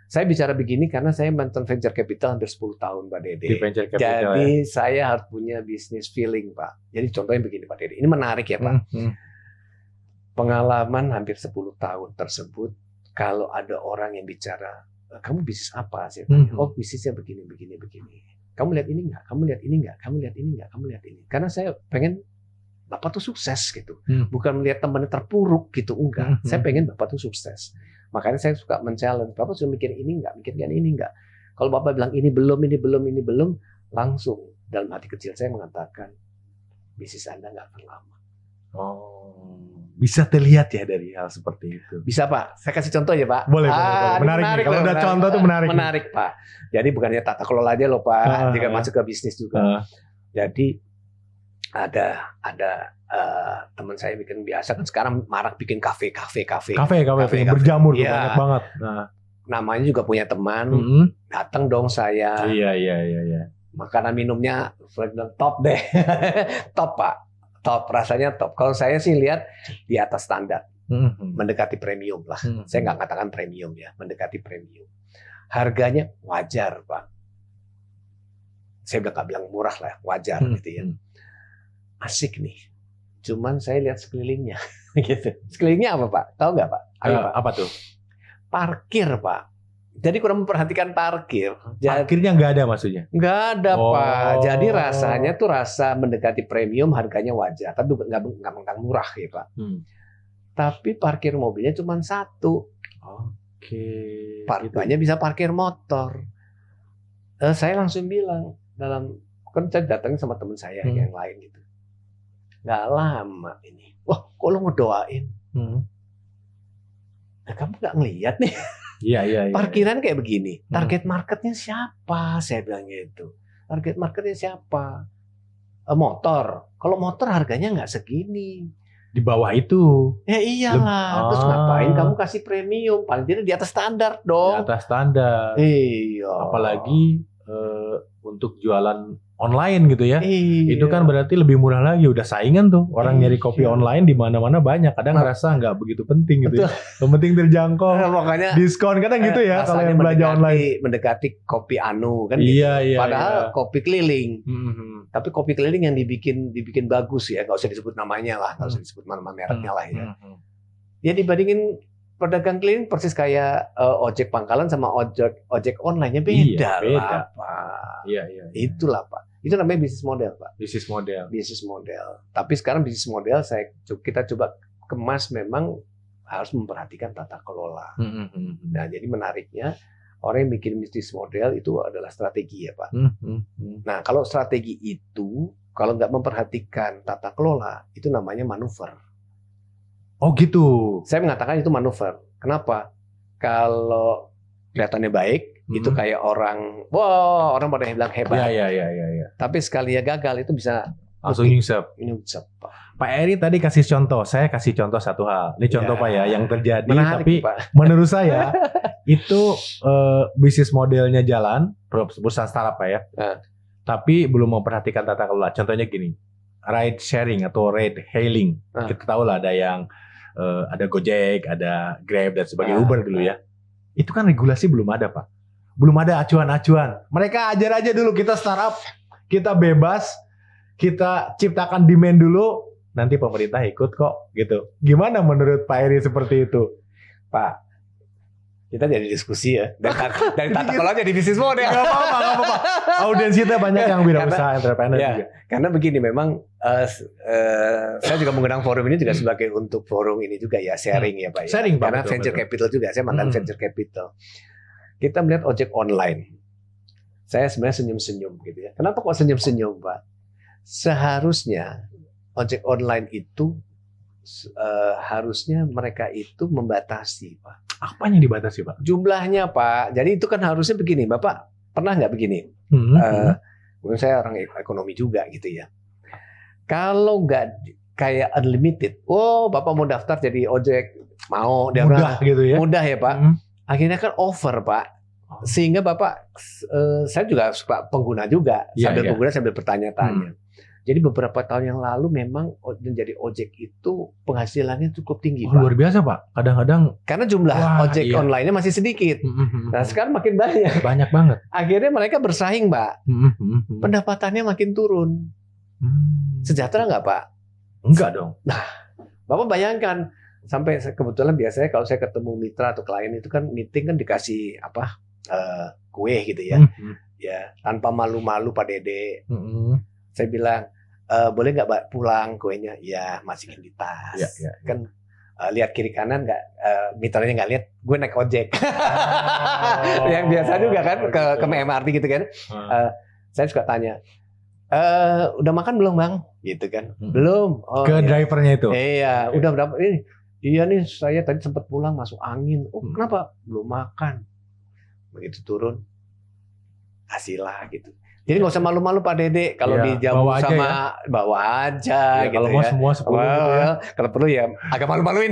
Saya bicara begini karena saya mantan venture capital hampir 10 tahun Pak Dede. Di venture capital. Jadi saya harus punya bisnis feeling Pak. Jadi contohnya begini Pak Dede. Ini menarik ya Pak. Pengalaman hampir 10 tahun tersebut, kalau ada orang yang bicara, kamu bisnis apa? Saya tanya, oh bisnisnya begini, begini, begini. Kamu lihat ini nggak? Kamu lihat ini nggak? Kamu lihat ini nggak? Kamu lihat ini. Karena saya pengen Bapak tuh sukses gitu. Bukan melihat temannya terpuruk gitu, enggak. Saya pengen Bapak tuh sukses. Makanya saya suka men-challenge. Bapak sudah mikir ini enggak? Mikirkan ini enggak? Kalau Bapak bilang ini belum, langsung dalam hati kecil saya mengatakan bisnis Anda enggak akan lama. Oh, bisa terlihat ya dari hal seperti itu. Bisa Pak, saya kasih contoh ya Pak. Boleh. Menarik nih. Kalau udah contoh tuh menarik. Menarik Pak. Jadi bukannya tata kelola aja loh Pak, jika masuk ke bisnis juga. Jadi ada teman saya bikin, biasa kan sekarang marak bikin kafe berjamur Iya. banyak banget. Nah, namanya juga punya teman, datang dong saya. Iya. Makanan minumnya bilang top deh. Top Pak, top, rasanya top. Kalau saya sih lihat di atas standar, mendekati premium lah. Saya nggak katakan premium ya, mendekati premium. Harganya wajar Pak. Saya udah nggak bilang murah lah, wajar gitu ya. Asik nih. Cuman saya lihat sekelilingnya, gitu. Sekelilingnya apa Pak? Tahu nggak Pak? Ayo Pak. Apa tuh? Parkir Pak. Jadi kurang memperhatikan parkir. Parkirnya nggak ada maksudnya? Nggak ada Pak. Jadi Oh. rasanya tuh rasa mendekati premium, harganya wajar. Tapi nggak murah ya Pak. Tapi parkir mobilnya cuma satu. Oke. Parkirnya bisa parkir motor. Saya langsung bilang, kan saya datang sama teman saya yang lain gitu. Nggak lama ini. Wah, kok lo ngedoain? Nah, kamu nggak ngelihat nih Iya. parkiran kayak begini. Target marketnya siapa? Saya bilang gitu. Target marketnya siapa? motor. Kalau motor harganya nggak segini. Di bawah itu. Ya iyalah. Terus ngapain kamu kasih premium? Paling tidak di atas standar Di dong. atas standar. Iya. Apalagi untuk jualan online gitu ya. Iya. Itu kan berarti lebih murah lagi. Udah saingan tuh. Orang nyari kopi Iya. online di mana-mana banyak. Kadang ngerasa nggak begitu penting gitu ya. Yang penting terjangkau. Makanya Diskon kadang gitu ya kalau rasanya yang belanja online. mendekati kopi anu kan gitu. Iya, iya. Padahal iya. kopi keliling. Mhm. Tapi kopi keliling yang dibikin bagus ya, nggak usah disebut namanya lah, nggak usah disebut nama mereknya lah ya. Mhm. Ya dibandingin pedagang keliling persis kayak ojek pangkalan sama ojek online-nya beda, Iya, beda. lah Pak. Iya, iya. Itulah Pak. Itu namanya bisnis model Pak. Bisnis model. Bisnis model. Tapi sekarang bisnis model kita coba kemas memang harus memperhatikan tata kelola. Mhm. Nah jadi menariknya orang yang bikin bisnis model itu adalah strategi ya Pak. Mhm. Nah, kalau strategi itu, kalau nggak memperhatikan tata kelola, itu namanya manuver. Oh gitu. Saya mengatakan itu manuver. Kenapa? Kalau kelihatannya baik, itu kayak orang pada bilang hebat. Iya, iya. Tapi sekalinya gagal, itu bisa Langsung nyungsep. nyungsep. Pak. Pak Eri tadi kasih contoh. Saya kasih contoh satu hal. Ini contoh Ya. Pak ya, yang terjadi. Menarik, Tapi Pak. menurut saya itu bisnis modelnya jalan, perusahaan startup Pak ya. Nah. Tapi belum memperhatikan tata kelola. Contohnya gini, ride sharing atau ride hailing. Nah. Kita tahu lah ada yang ada Gojek, ada Grab dan sebagainya, Nah. Uber dulu ya. Itu kan regulasi belum ada Pak. Belum ada acuan-acuan. Mereka ajar aja dulu, kita startup, kita bebas, kita ciptakan demand dulu, nanti pemerintah ikut kok gitu. Gimana menurut Pak Eri seperti itu? Pak, kita jadi diskusi ya. Dari tata kelola jadi bisnis model. Gak apa-apa. Audiens kita banyak yang wirausaha entrepreneur Ya, juga. karena begini memang saya juga mengundang forum ini juga sebagai untuk forum ini juga ya sharing ya Pak. Ya. Sharing, Pak, Karena betul, venture betul. capital juga, saya mantan venture capital. Kita melihat ojek online. Saya sebenarnya senyum-senyum gitu ya. Kenapa kok senyum-senyum Pak? Seharusnya ojek online itu harusnya mereka itu membatasi Pak. Apanya yang dibatasi Pak? Jumlahnya Pak. Jadi itu kan harusnya begini. Bapak pernah nggak begini? Mungkin saya orang ekonomi juga gitu ya. Kalau nggak kayak unlimited, Bapak mau daftar jadi ojek, mau dia Mudah gitu ya. mudah ya Pak. Mhm. Akhirnya kan over Pak. Sehingga Bapak, saya juga suka pengguna juga, Iya, sambil iya. pengguna sambil bertanya-tanya. Jadi beberapa tahun yang lalu memang menjadi ojek itu penghasilannya cukup tinggi Oh, Pak. luar biasa Pak. Kadang-kadang Karena jumlah Wah, ojek iya. online-nya masih sedikit. Nah sekarang makin banyak. banyak banget. Akhirnya mereka bersaing Pak. Pendapatannya makin turun. Sejahtera nggak Pak? Enggak dong. Bapak bayangkan, sampai kebetulan biasanya kalau saya ketemu mitra atau klien itu kan meeting kan dikasih kue gitu ya. Ya, tanpa malu-malu Pak Dede. Saya bilang, boleh nggak Mbak pulang kuenya? Ya, masukin di tas. Iya. Kan lihat kiri kanan nggak, mitranya nggak lihat, gue naik ojek. Yang biasa juga kan ke MRT gitu kan. Saya suka tanya, udah makan belum Bang? Gitu kan. Belum. Oh, Ke iya. drivernya itu. Iya, udah berapa ini? Iya nih, saya tadi sempat pulang masuk angin. Oh, kenapa? Belum makan. Begitu turun, kasihlah gitu. Jadi nggak usah malu-malu Pak Dede kalau Iya, dijamu bawa aja sama ya. bawa aja Ya, gitu kalau mau ya. semua 10 gitu ya. Kalau perlu ya agak malu-maluin.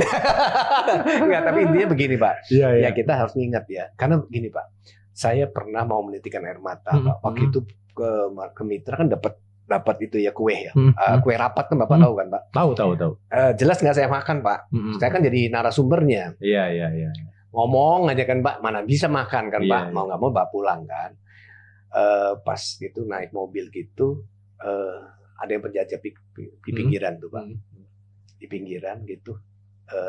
Enggak, tapi intinya begini Pak. Iya, Ya kita harus ingat ya. Karena begini Pak. Saya pernah mau menitikan air mata Pak. Waktu itu ke mitra kan dapat itu ya kue ya. Kue rapat kan Bapak tahu kan Pak. Tahu. Jelas nggak saya makan Pak. Saya kan jadi narasumbernya. Iya. Ngomong aja kan Pak, mana bisa makan kan Iya, Pak. iya. Mau nggak mau Pak pulang kan. Pas itu naik mobil gitu, ada yang penjajah di pinggiran tuh Pak. Di pinggiran gitu,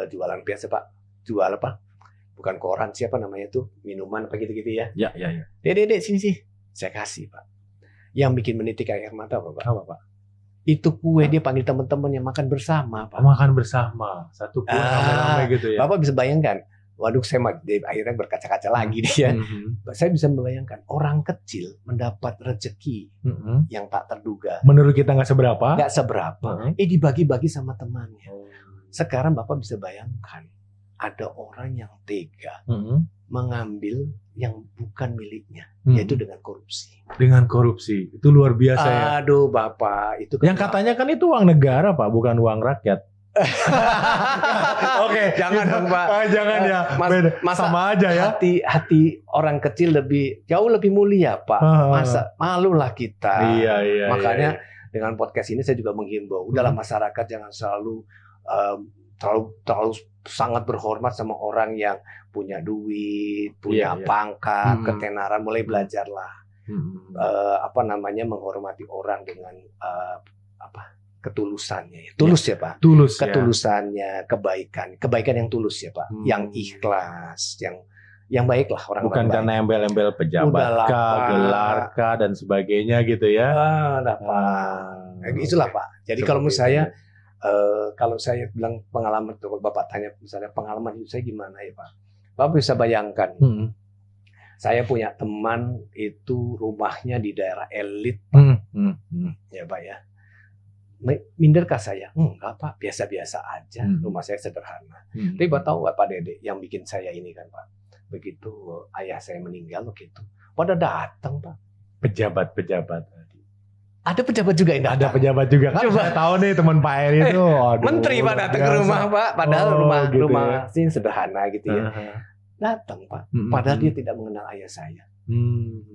jualan biasa Pak. Jual apa? Bukan koran, siapa namanya tuh, minuman apa gitu-gitu ya. Iya. Dek, sini. Saya kasih Pak. Yang bikin menitik air mata apa Pak? Apa Pak? Itu kue dia panggil teman-teman yang makan bersama Pak. Makan bersama. Satu kue rame-rame gitu ya. Bapak bisa bayangkan, waduh saya akhirnya berkaca-kaca lagi dia. Saya bisa membayangkan orang kecil mendapat rezeki yang tak terduga. Menurut kita nggak seberapa. Nggak seberapa. Dibagi-bagi sama temannya. Sekarang Bapak bisa bayangkan, ada orang yang tega mengambil yang bukan miliknya, yaitu dengan korupsi. Dengan korupsi. Itu luar biasa ya. Aduh Bapak, itu Yang katanya kan itu uang negara Pak, bukan uang rakyat. Oke, jangan dong Pak. Jangan ya. Beda. Sama aja ya. Hati orang kecil jauh lebih mulia Pak. Masa malulah kita. Iya. Makanya dengan podcast ini saya juga menghimbau, udahlah masyarakat jangan selalu terlalu sangat berhormat sama orang yang punya duit, punya pangkat, ketenaran. Mulai belajarlah menghormati orang dengan ketulusannya. Tulus ya Pak. Tulus. Ketulusannya, kebaikan yang tulus ya Pak, yang ikhlas, yang baiklah orang. Bukan karena embel-embel pejabat gelar dan sebagainya gitu ya. Itulah Pak. Jadi kalau menurut saya kalau saya bilang pengalaman, kalau Bapak tanya misalnya pengalaman hidup saya gimana ya Pak, Bapak bisa bayangkan. Saya punya teman itu rumahnya di daerah elit Pak. Ya Pak ya. Minderkah saya? Enggak Pak, biasa-biasa aja. Rumah saya sederhana. Tapi Bapak tahu nggak Pak Dede yang bikin saya ini kan Pak? Begitu ayah saya meninggal begitu, pada datang Pak. Pejabat-pejabat. Ada pejabat juga yang datang. Ada pejabat juga kan? Coba tahu nih teman Pak Heri itu. Menteri Pak datang ke rumah Pak, padahal rumah sih sederhana gitu ya. Datang Pak, padahal dia tidak mengenal ayah saya.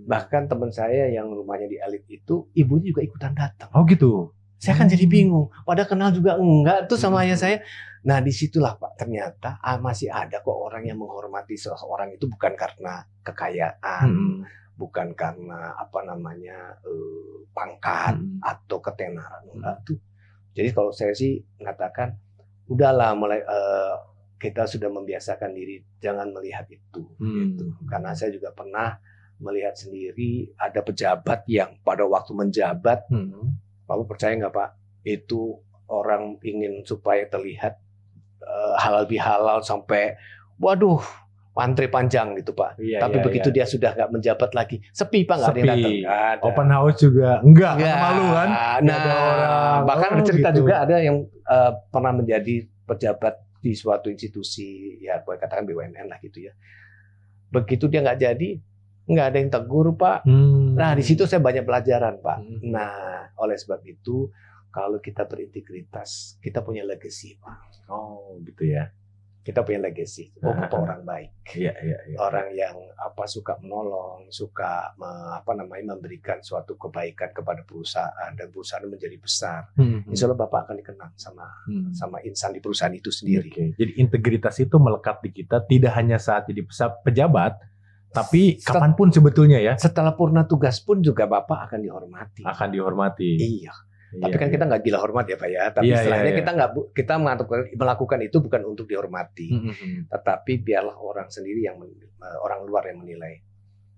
Bahkan teman saya yang rumahnya di elit itu, ibunya juga ikutan datang. Oh gitu. Saya kan jadi bingung. Padahal kenal juga enggak tuh sama ayah saya. Nah disitulah Pak, ternyata masih ada kok orang yang menghormati seseorang itu bukan karena kekayaan, bukan karena pangkat atau ketenaran, enggak tuh. Jadi kalau saya sih mengatakan, udahlah mulai kita sudah membiasakan diri jangan melihat itu, gitu. Karena saya juga pernah melihat sendiri ada pejabat yang pada waktu menjabat, Bapak percaya nggak Pak, itu orang ingin supaya terlihat halal bihalal sampai, waduh, antri panjang gitu Pak. Tapi begitu dia sudah nggak menjabat lagi, sepi Pak, nggak ada yang datang. Open house juga enggak malu kan? Nah, bahkan ada cerita gitu. Juga ada yang pernah menjadi pejabat di suatu institusi, ya boleh katakan BUMN lah gitu ya. Begitu dia nggak jadi, nggak ada yang tegur Pak. Nah di situ saya banyak pelajaran Pak. Nah oleh sebab itu kalau kita berintegritas, kita punya legacy Pak. Oh gitu ya. Kita punya legacy. Bapak orang baik. Iya. Orang yang suka menolong, suka memberikan suatu kebaikan kepada perusahaan dan perusahaan menjadi besar. Insya Allah Bapak akan dikenang sama insan di perusahaan itu sendiri. Jadi integritas itu melekat di kita tidak hanya saat jadi pejabat, tapi kapanpun sebetulnya ya. Setelah purna tugas pun juga Bapak akan dihormati. Akan dihormati. Iya. Tapi kan kita nggak gila hormat ya Pak ya. Tapi istilahnya kita melakukan itu bukan untuk dihormati, tetapi biarlah orang sendiri orang luar yang menilai.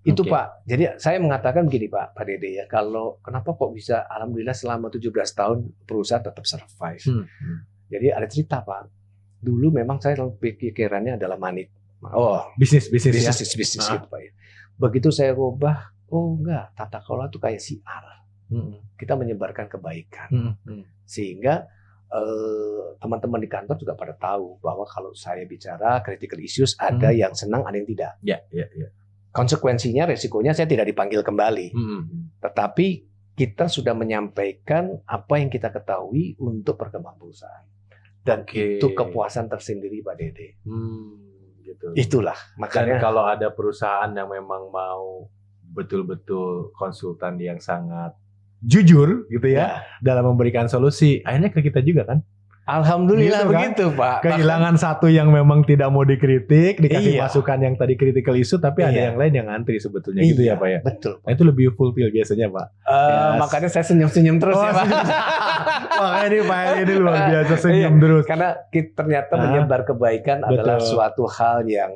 Itu Pak. Jadi saya mengatakan begini Pak Dede ya. Kalau kenapa kok bisa alhamdulillah selama 17 tahun perusahaan tetap survive. Jadi ada cerita Pak. Dulu memang saya pikirannya adalah money. Bisnis gitu Pak ya. Begitu saya rubah, enggak, tata kelola itu kayak siar. Kita menyebarkan kebaikan, sehingga teman-teman di kantor juga pada tahu bahwa kalau saya bicara critical issues ada yang senang, ada yang tidak. Konsekuensinya, resikonya saya tidak dipanggil kembali, tetapi kita sudah menyampaikan apa yang kita ketahui untuk perkembangan perusahaan, dan itu kepuasan tersendiri Pak Dede. Gitu. Itulah makanya kalau ada perusahaan yang memang mau betul-betul konsultan yang sangat jujur gitu ya dalam memberikan solusi, akhirnya ke kita juga kan. Alhamdulillah gitu, begitu kan? Pak. Kehilangan satu yang memang tidak mau dikritik, dikasih masukan yang tadi critical issue, tapi ada yang lain yang antri sebetulnya gitu ya Pak ya. Betul. Nah, itu lebih fulfill biasanya Pak. Makanya saya senyum-senyum terus ya Pak. Makanya ini Pak ini luar biasa senyum terus. Karena ternyata menyebar kebaikan adalah suatu hal yang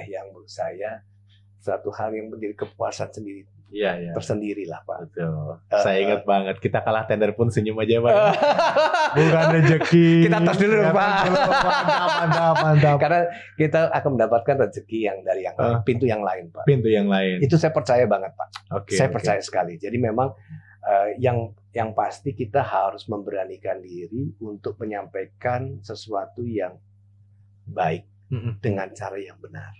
yang menurut saya suatu hal yang menjadi kepuasan sendiri. Tersendiri lah Pak. Betul. Saya ingat banget, kita kalah tender pun senyum aja Pak. Bukan rezeki. Kita tos dulu Pak. Mantap. Karena kita akan mendapatkan rezeki yang dari yang pintu yang lain Pak. Pintu yang lain. Itu saya percaya banget Pak. Saya percaya sekali. Jadi memang yang pasti kita harus memberanikan diri untuk menyampaikan sesuatu yang baik dengan cara yang benar.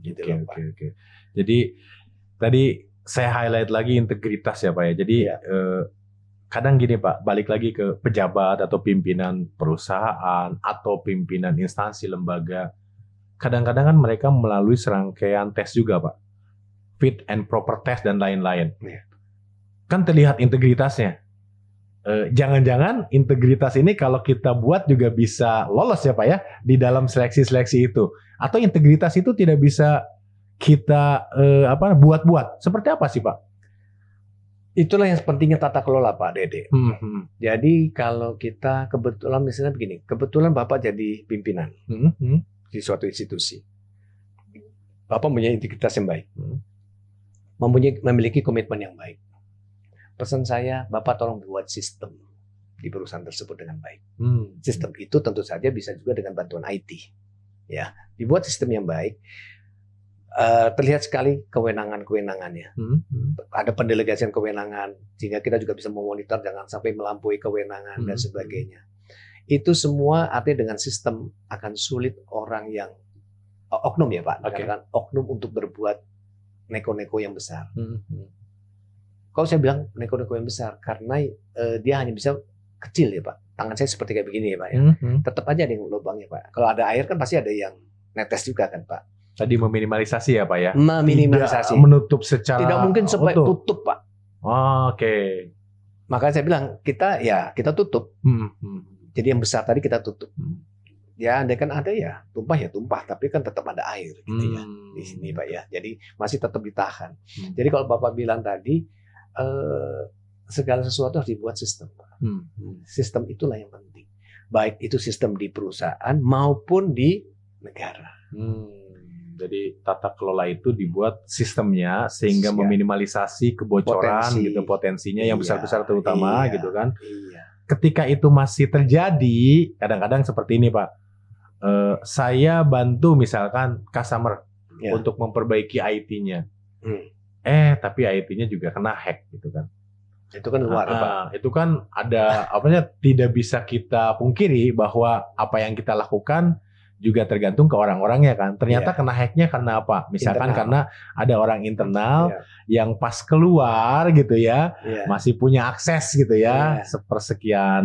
Gitu Oke, loh, Pak. oke. Jadi tadi saya highlight lagi integritas ya Pak ya. Jadi Iya. Kadang gini Pak, balik lagi ke pejabat atau pimpinan perusahaan atau pimpinan instansi lembaga. Kadang-kadang kan mereka melalui serangkaian tes juga Pak. Fit and proper test dan lain-lain. Iya. Kan terlihat integritasnya. Jangan-jangan integritas ini kalau kita buat juga bisa lolos ya Pak ya di dalam seleksi-seleksi itu. Atau integritas itu tidak bisa kita buat-buat. Seperti apa sih Pak? Itulah yang pentingnya tata kelola Pak Dede. Jadi kalau kita kebetulan misalnya begini, kebetulan Bapak jadi pimpinan di suatu institusi. Bapak punya integritas yang baik. Memiliki komitmen yang baik. Pesan saya, Bapak tolong buat sistem di perusahaan tersebut dengan baik. Sistem itu tentu saja bisa juga dengan bantuan IT. Ya, dibuat sistem yang baik. Terlihat sekali kewenangan-kewenangannya. Ada pendelegasian kewenangan, sehingga kita juga bisa memonitor jangan sampai melampaui kewenangan dan sebagainya. Itu semua artinya dengan sistem akan sulit orang yang oknum ya Pak, dikatakan oknum untuk berbuat neko-neko yang besar. Kalau saya bilang neko-neko yang besar, karena dia hanya bisa kecil ya Pak. Tangan saya seperti kayak begini ya Pak ya. Tetap aja ada yang lubangnya Pak. Kalau ada air kan pasti ada yang netes juga kan Pak. Tadi meminimalisasi ya Pak ya? Meminimalisasi. Tidak menutup secara tidak mungkin sampai tutup Pak. Oke. Makanya saya bilang kita tutup. Jadi yang besar tadi kita tutup. Ya andai kan ada ya tumpah, tapi kan tetap ada air gitu ya di sini Pak ya. Jadi masih tetap ditahan. Jadi kalau Bapak bilang tadi segala sesuatu harus dibuat sistem Pak. Sistem itulah yang penting. Baik itu sistem di perusahaan maupun di negara. Jadi tata kelola itu dibuat sistemnya sehingga meminimalisasi kebocoran potensinya yang besar-besar terutama gitu kan. Ketika itu masih terjadi, kadang-kadang seperti ini Pak. Saya bantu misalkan customer untuk memperbaiki IT-nya. Tapi IT-nya juga kena hack gitu kan. Itu kan luar Pak. Itu kan ada tidak bisa kita pungkiri bahwa apa yang kita lakukan juga tergantung ke orang-orangnya kan. Ternyata kena hacknya karena apa? Misalkan karena ada orang internal yang pas keluar gitu ya, masih punya akses gitu ya, sepersekian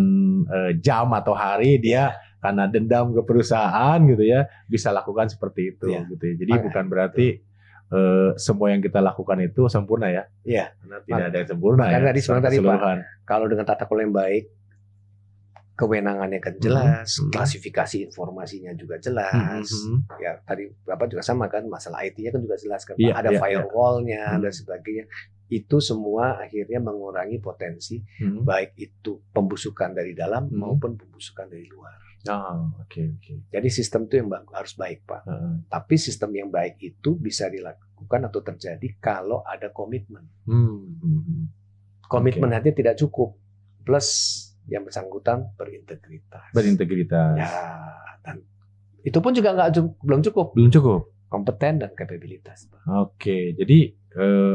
jam atau hari dia karena dendam ke perusahaan gitu ya, bisa lakukan seperti itu gitu ya. Jadi bukan berarti semua yang kita lakukan itu sempurna ya. Karena tidak ada yang sempurna ya. Tadi Pak, kalau dengan tata kelola yang baik, kewenangannya kan jelas, klasifikasi informasinya juga jelas. Ya tadi Bapak juga sama kan, masalah IT-nya kan juga jelas kan, ada firewall-nya dan sebagainya. Itu semua akhirnya mengurangi potensi baik itu pembusukan dari dalam maupun pembusukan dari luar. Jadi sistem itu yang harus baik Pak. Tapi sistem yang baik itu bisa dilakukan atau terjadi kalau ada komitmen. Komitmen hati tidak cukup, plus yang bersangkutan berintegritas. Ya, dan itu pun juga belum cukup. Kompeten dan kapabilitas. Oke, jadi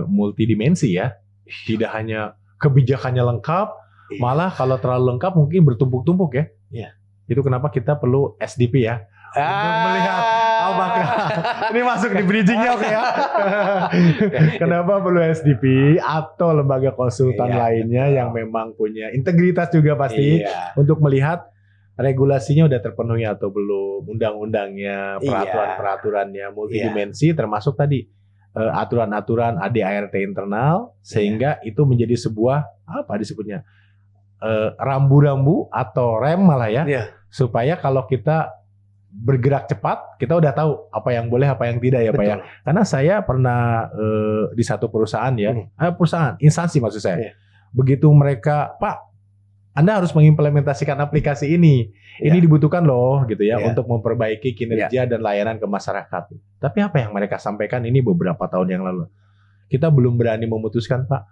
multidimensi ya. Tidak hanya kebijakannya lengkap, malah kalau terlalu lengkap mungkin bertumpuk-tumpuk ya. Itu kenapa kita perlu SDP ya. Untuk melihat apakah ini masuk di bridgingnya oke ya. Kenapa perlu SDP atau lembaga konsultan lainnya yang memang punya integritas juga pasti untuk melihat regulasinya udah terpenuhi atau belum, undang-undangnya, peraturan-peraturannya multidimensi termasuk tadi aturan-aturan ADART internal sehingga itu menjadi sebuah apa disebutnya rambu-rambu atau rem malah ya supaya kalau kita bergerak cepat, kita udah tahu apa yang boleh, apa yang tidak ya Pak ya. Karena saya pernah di satu perusahaan ya, perusahaan, instansi maksud saya. Begitu mereka, Pak, Anda harus mengimplementasikan aplikasi ini. Ini dibutuhkan loh gitu ya untuk memperbaiki kinerja dan layanan ke masyarakat. Tapi apa yang mereka sampaikan ini beberapa tahun yang lalu. Kita belum berani memutuskan Pak,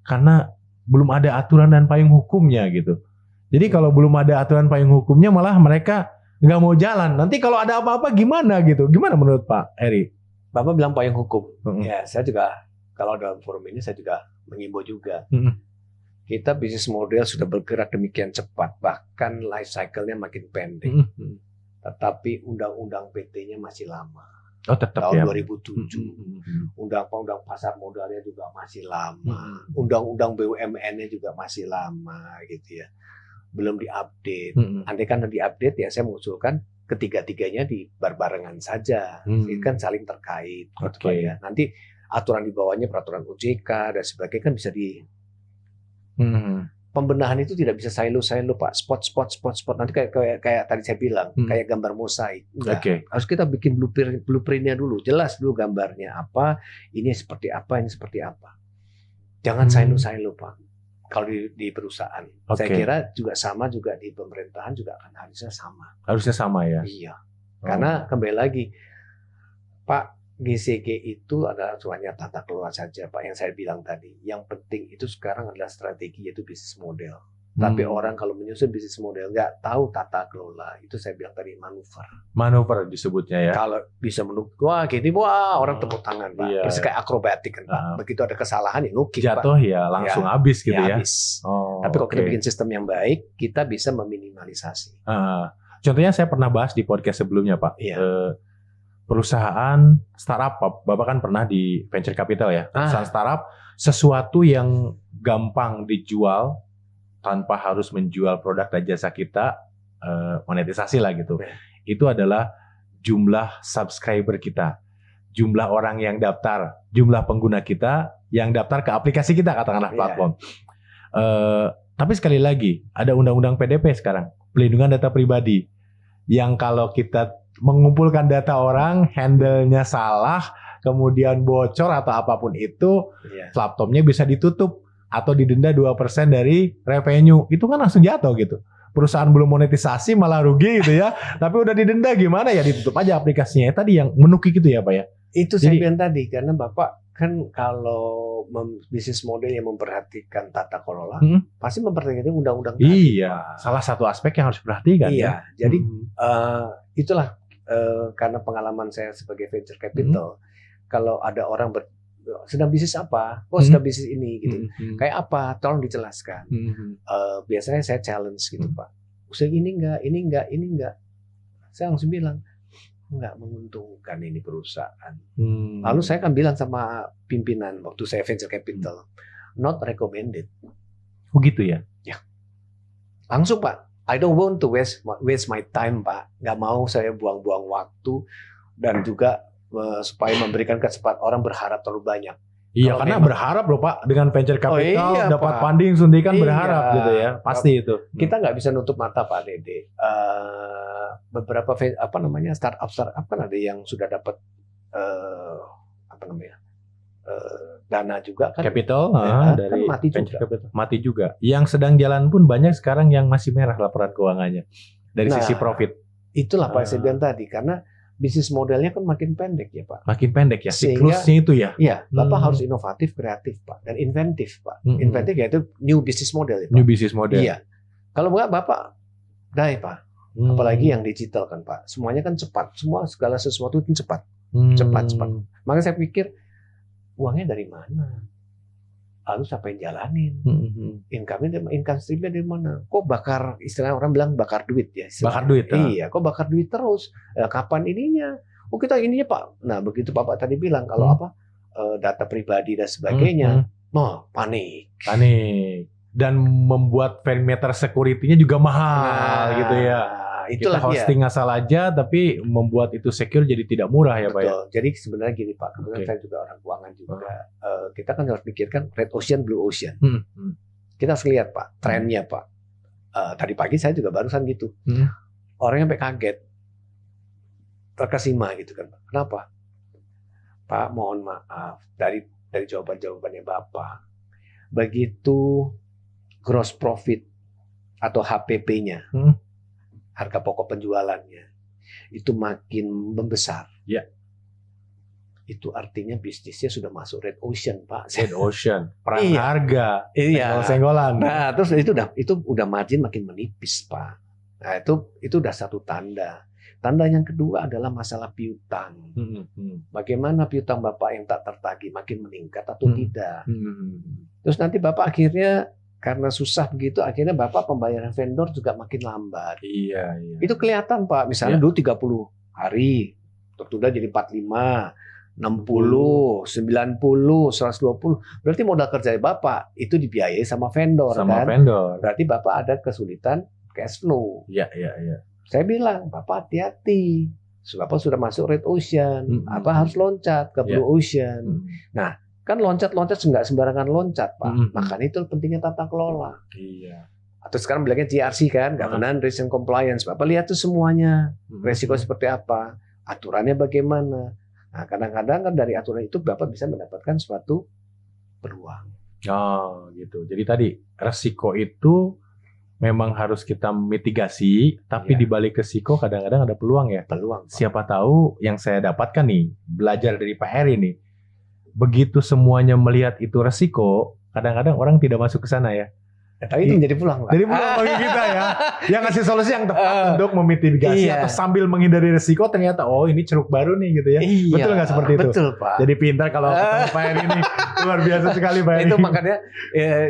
karena belum ada aturan dan payung hukumnya gitu. Jadi kalau belum ada aturan payung hukumnya malah mereka nggak mau jalan. Nanti kalau ada apa-apa gimana gitu? Gimana menurut Pak Eri? Bapak bilang payung hukum. Ya, saya juga kalau dalam forum ini saya juga mengimbau juga. Kita bisnis model sudah bergerak demikian cepat, bahkan life cycle-nya makin pendek. Tetapi undang-undang PT-nya masih lama. Oh, tetap Tahun ya. 2007. Undang-undang pasar modalnya juga masih lama. Undang-undang BUMN-nya juga masih lama gitu ya. Belum diupdate. Andai kan diupdate ya saya mengusulkan ketiga-tiganya barengan saja. Ini kan saling terkait. Oke. Ya. Nanti aturan di bawahnya peraturan OJK dan sebagainya kan bisa pembenahan itu tidak bisa silo Pak, spot. Nanti kayak tadi saya bilang, kayak gambar mosaik. Enggak. Harus kita bikin blueprintnya dulu, jelas dulu gambarnya apa, ini seperti apa, ini seperti apa. Jangan silo Pak. Kalau di perusahaan, saya kira juga sama juga di pemerintahan juga akan harusnya sama. Harusnya sama ya. Iya. Karena kembali lagi, Pak, GCG itu adalah hanya tata kelola saja, Pak, yang saya bilang tadi. Yang penting itu sekarang adalah strategi, yaitu bisnis model. Tapi orang kalau menyusun bisnis model nggak tahu tata kelola, itu saya bilang tadi manuver disebutnya ya. Kalau bisa menukik, wah gini, wah orang tepuk tangan, Pak. Iya. Persis kayak akrobatik kan, Pak. Begitu ada kesalahan ya nukik, jatuh, Pak. Ya langsung habis gitu ya. Habis. Tapi kalau kita bikin sistem yang baik, kita bisa meminimalisasi. Contohnya saya pernah bahas di podcast sebelumnya, Pak. Iya. Perusahaan startup, Bapak kan pernah di venture capital ya. Perusahaan startup, sesuatu yang gampang dijual tanpa harus menjual produk dan jasa kita, monetisasi lah gitu. Itu adalah jumlah subscriber kita, jumlah orang yang daftar, jumlah pengguna kita yang daftar ke aplikasi kita, katakanlah platform. Tapi sekali lagi, ada undang-undang PDP sekarang, pelindungan data pribadi, yang kalau kita mengumpulkan data orang, handle-nya salah, kemudian bocor atau apapun itu, platformnya bisa ditutup atau didenda 2% dari revenue. Itu kan langsung jatuh gitu. Perusahaan belum monetisasi malah rugi gitu ya. Tapi udah didenda gimana ya, ditutup aja aplikasinya. Tadi yang menukik itu ya, Pak ya. Itu saya bilang tadi, karena Bapak kan kalau bisnis model yang memperhatikan tata kelola, pasti memperhatikan undang-undang tadi. Iya, salah satu aspek yang harus diperhatikan. Iya, ya? Jadi itulah karena pengalaman saya sebagai venture capital, kalau ada orang sedang bisnis apa? Oh, sedang bisnis ini gitu. Kayak apa? Tolong dijelaskan. Biasanya saya challenge gitu, Pak. Usaha ini enggak. Saya langsung bilang, enggak menguntungkan ini perusahaan. Lalu saya kan bilang sama pimpinan waktu saya venture capital, not recommended. Oh gitu ya? Ya. Langsung, Pak. I don't want to waste my time, Pak. Nggak mau saya buang-buang waktu dan juga supaya memberikan kesempatan orang berharap terlalu banyak. Iya, karena berharap loh, Pak, dengan venture capital dapat funding suntikan, berharap gitu ya, pasti itu. Kita nggak bisa nutup mata, Pak Dede. Beberapa startup kan ada yang sudah dapat dana juga kan, capital dari kan mati venture juga. Capital mati juga. Yang sedang jalan pun banyak sekarang yang masih merah laporan keuangannya dari sisi profit. Itulah Pak saya bilang tadi, karena bisnis modelnya kan makin pendek ya, Pak. Makin pendek ya, siklusnya itu ya. Iya, Bapak harus inovatif, kreatif, Pak, dan inventif, Pak. Inventif yaitu new business model ya, Pak. New business model. Iya. Kalau enggak Bapak die, Pak. Apalagi yang digital kan, Pak. Semuanya kan cepat. Segala sesuatu itu cepat. Cepat. Maka saya pikir uangnya dari mana? Lalu siapa yang jalanin? Income streamnya dari mana? Kok bakar, istilah orang bilang bakar duit ya. Bakar duit. Iya, kok bakar duit terus? Kapan ininya? Oh kita ininya, Pak. Nah begitu Bapak tadi bilang kalau data pribadi dan sebagainya, panik. Dan membuat perimeter security-nya juga mahal gitu ya. Itulah kita hosting asal aja, tapi membuat itu secure jadi tidak murah ya, Pak ya. Jadi sebenarnya gini, Pak, kebetulan saya juga orang keuangan juga. Kita kan harus pikirkan red ocean, blue ocean. Kita harus lihat, Pak, trennya, Pak. Tadi pagi saya juga barusan gitu. Orang sampai kaget, terkesima gitu kan, Pak. Kenapa? Pak, mohon maaf dari jawaban-jawabannya Bapak. Begitu gross profit atau HPP-nya, harga pokok penjualannya itu makin membesar. Ya. Itu artinya bisnisnya sudah masuk red ocean, Pak. Red ocean, perang harga, senggol-senggolan. Nah, terus itu udah margin makin menipis, Pak. Nah, itu udah satu tanda. Tanda yang kedua adalah masalah piutang. Bagaimana piutang Bapak yang tak tertagih makin meningkat atau tidak? Terus nanti Bapak akhirnya karena susah begitu akhirnya Bapak pembayaran vendor juga makin lambat. Iya. Itu kelihatan Pak, misalnya dulu 30 hari, tertunda jadi 45, 60, 90, 120. Berarti modal kerja Bapak itu dibiayai sama vendor Sama kan? vendor. Berarti Bapak ada kesulitan cash flow. Iya. Saya bilang, Bapak hati-hati. Bapak sudah masuk Red Ocean, harus loncat ke Blue Ocean. Nah, kan loncat-loncat nggak sembarangan loncat, Pak. Makanya itu pentingnya tata kelola. Iya. Atau sekarang bilangnya GRC kan, Governance, Risk and Compliance. Bapak lihat tuh semuanya, resiko seperti apa, aturannya bagaimana. Nah, kadang-kadang kan dari aturan itu Bapak bisa mendapatkan suatu peluang. Oh, gitu. Jadi tadi resiko itu memang harus kita mitigasi, tapi di balik resiko kadang-kadang ada peluang ya. Peluang. Pak. Siapa tahu yang saya dapatkan nih, belajar dari Pak Heri nih. Begitu semuanya melihat itu resiko, kadang-kadang orang tidak masuk ke sana ya. Tapi itu menjadi peluang, Pak. Jadi peluang bagi kita ya. Yang ngasih solusi yang tepat untuk memitigasi atau sambil menghindari resiko, ternyata oh ini ceruk baru nih gitu ya. Betul nggak seperti itu? Betul, Pak. Jadi pintar kalau ketemu Pak Heri ini. Luar biasa sekali Pak Heri. Itu makanya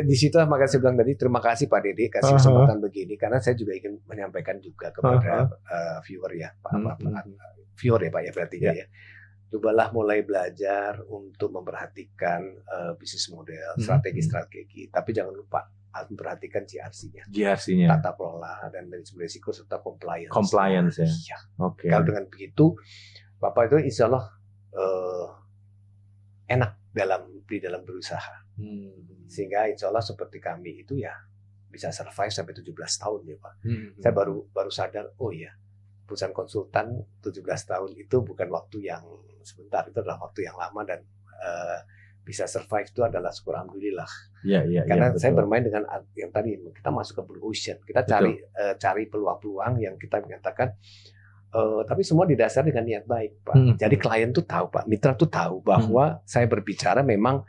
di situ makanya saya bilang tadi terima kasih Pak Dede kasih kesempatan begini karena saya juga ingin menyampaikan juga kepada viewer ya, Pak. Viewer ya Pak ya berarti ya. Cobalah mulai belajar untuk memperhatikan bisnis model, strategi-strategi, tapi jangan lupa harus memperhatikan GRC-nya, tata kelola dan manajemen risiko serta compliance. Compliance ya. Iya. Oke. Kalau dengan begitu, Bapak itu insya Allah enak di dalam berusaha, sehingga insya Allah seperti kami itu ya bisa survive sampai 17 tahun ya Pak. Saya baru sadar, oh ya perusahaan konsultan 17 tahun itu bukan waktu yang sebentar, itu adalah waktu yang lama dan bisa survive itu adalah syukur alhamdulillah. Iya. Karena saya bermain dengan yang tadi kita masuk ke Blue Ocean, kita cari peluang-peluang yang kita menyatakan, tapi semua didasari dengan niat baik, Pak. Jadi klien tuh tahu, Pak, mitra tuh tahu bahwa saya berbicara memang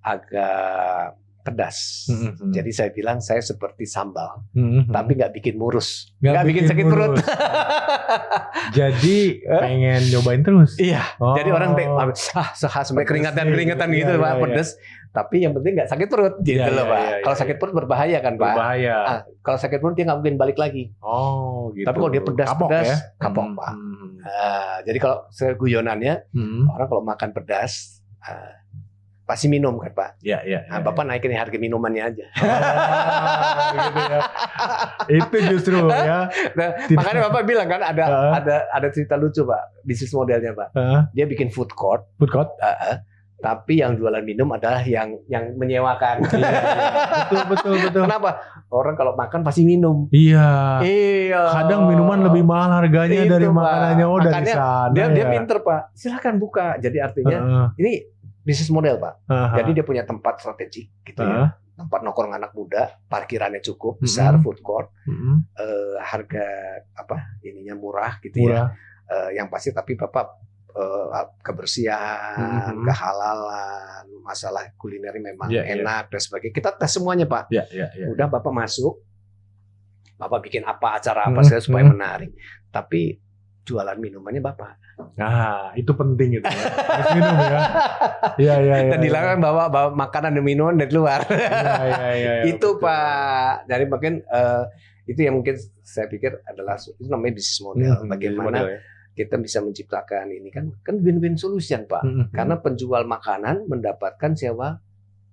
agak pedas. Jadi saya bilang saya seperti sambal, tapi nggak bikin murus, nggak bikin sakit perut. Jadi pengen nyobain terus. Iya. Jadi orang sampai keringetan gitu Pak, pedes. Tapi yang penting nggak sakit perut, gitu loh Pak. Kalau sakit perut berbahaya kan Pak. Berbahaya. Kalau sakit perut dia nggak mungkin balik lagi. Oh, gitu. Tapi kalau dia pedas, kapok Pak. Jadi kalau seguyonannya orang kalau makan pedas pasti minum kan Pak. Iya. Nah, Bapak naikin harga minumannya aja. Gitu ya. Itu justru ya. Nah, makanya Bapak bilang kan ada cerita lucu Pak, bisnis modelnya Pak. Dia bikin food court. Tapi yang jualan minum adalah yang menyewakan. Iya. Betul. Kenapa? Orang kalau makan pasti minum. Iya. Kadang minuman lebih mahal harganya dari makanannya. Oh, dari sana. Dia pinter Pak. Silakan buka. Jadi artinya ini bisnis model Pak. Jadi dia punya tempat strategik gitu ya. Tempat nongkrong anak muda, parkirannya cukup besar, food court, harga ininya murah gitu ya. Yang pasti tapi Bapak kebersihan, kehalalan, masalah kuliner memang enak dan sebagainya. Kita tes semuanya Pak. Udah Bapak masuk, Bapak bikin acara apa saja supaya menarik. Tapi jualan minumannya Bapak. Nah, itu penting itu. Harus minum ya. Iya. Dan dilarang bawa makanan dan minuman dari luar. Iya. Itu betul. Pak. Jadi mungkin itu yang mungkin saya pikir adalah itu namanya bisnis model. Bagaimana kita bisa menciptakan ini kan win-win solution Pak. Karena penjual makanan mendapatkan sewa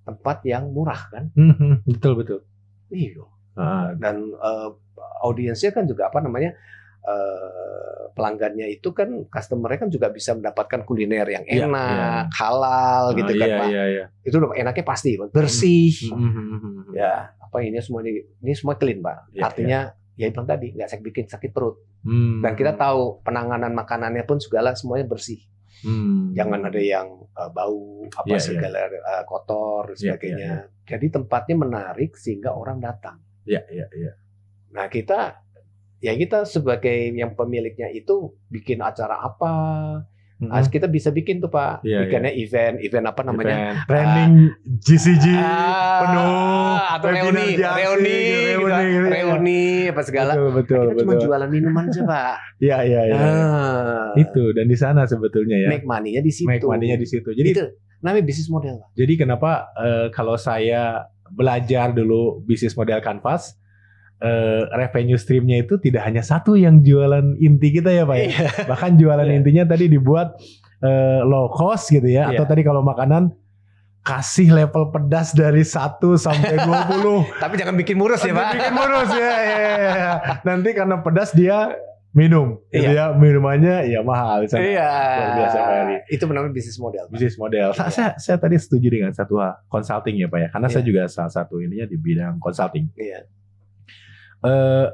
tempat yang murah kan. Betul. Iya. Dan audiensnya kan juga pelanggannya itu kan customer-nya kan juga bisa mendapatkan kuliner yang enak, halal gitu kan Pak. Itu enaknya pasti bersih. Ya, ini semua clean Pak. Artinya ya bilang tadi nggak bikin sakit perut. Dan kita tahu penanganan makanannya pun segala semuanya bersih. Jangan ada yang bau segala kotor dan sebagainya. Jadi tempatnya menarik sehingga orang datang. Iya. Nah, kita sebagai yang pemiliknya itu bikin acara apa, kita bisa bikin tuh Pak, bikinnya event apa namanya, training GCG penuh atau reuni apa segala. Betul. Kita cuma jualan minuman aja Pak. Iya. Itu dan di sana sebetulnya ya. Make money-nya di situ. Jadi itu namanya bisnis model. Jadi kenapa kalau saya belajar dulu bisnis model Canvas, revenue streamnya itu tidak hanya satu yang jualan inti kita ya Pak ya. Bahkan jualan intinya tadi dibuat low cost gitu ya. Atau tadi kalau makanan kasih level pedas dari 1 sampai 20. Tapi jangan bikin murus ya Pak. Bikin murus ya. Nanti karena pedas dia minum, gitu ya, minumannya ya mahal. Iya. Luar biasa Pak Heri. Itu namanya bisnis model. Pak. Bisnis model. Saya tadi setuju dengan satu hal, consulting ya Pak ya, karena saya juga salah satu ininya di bidang consulting. Iya.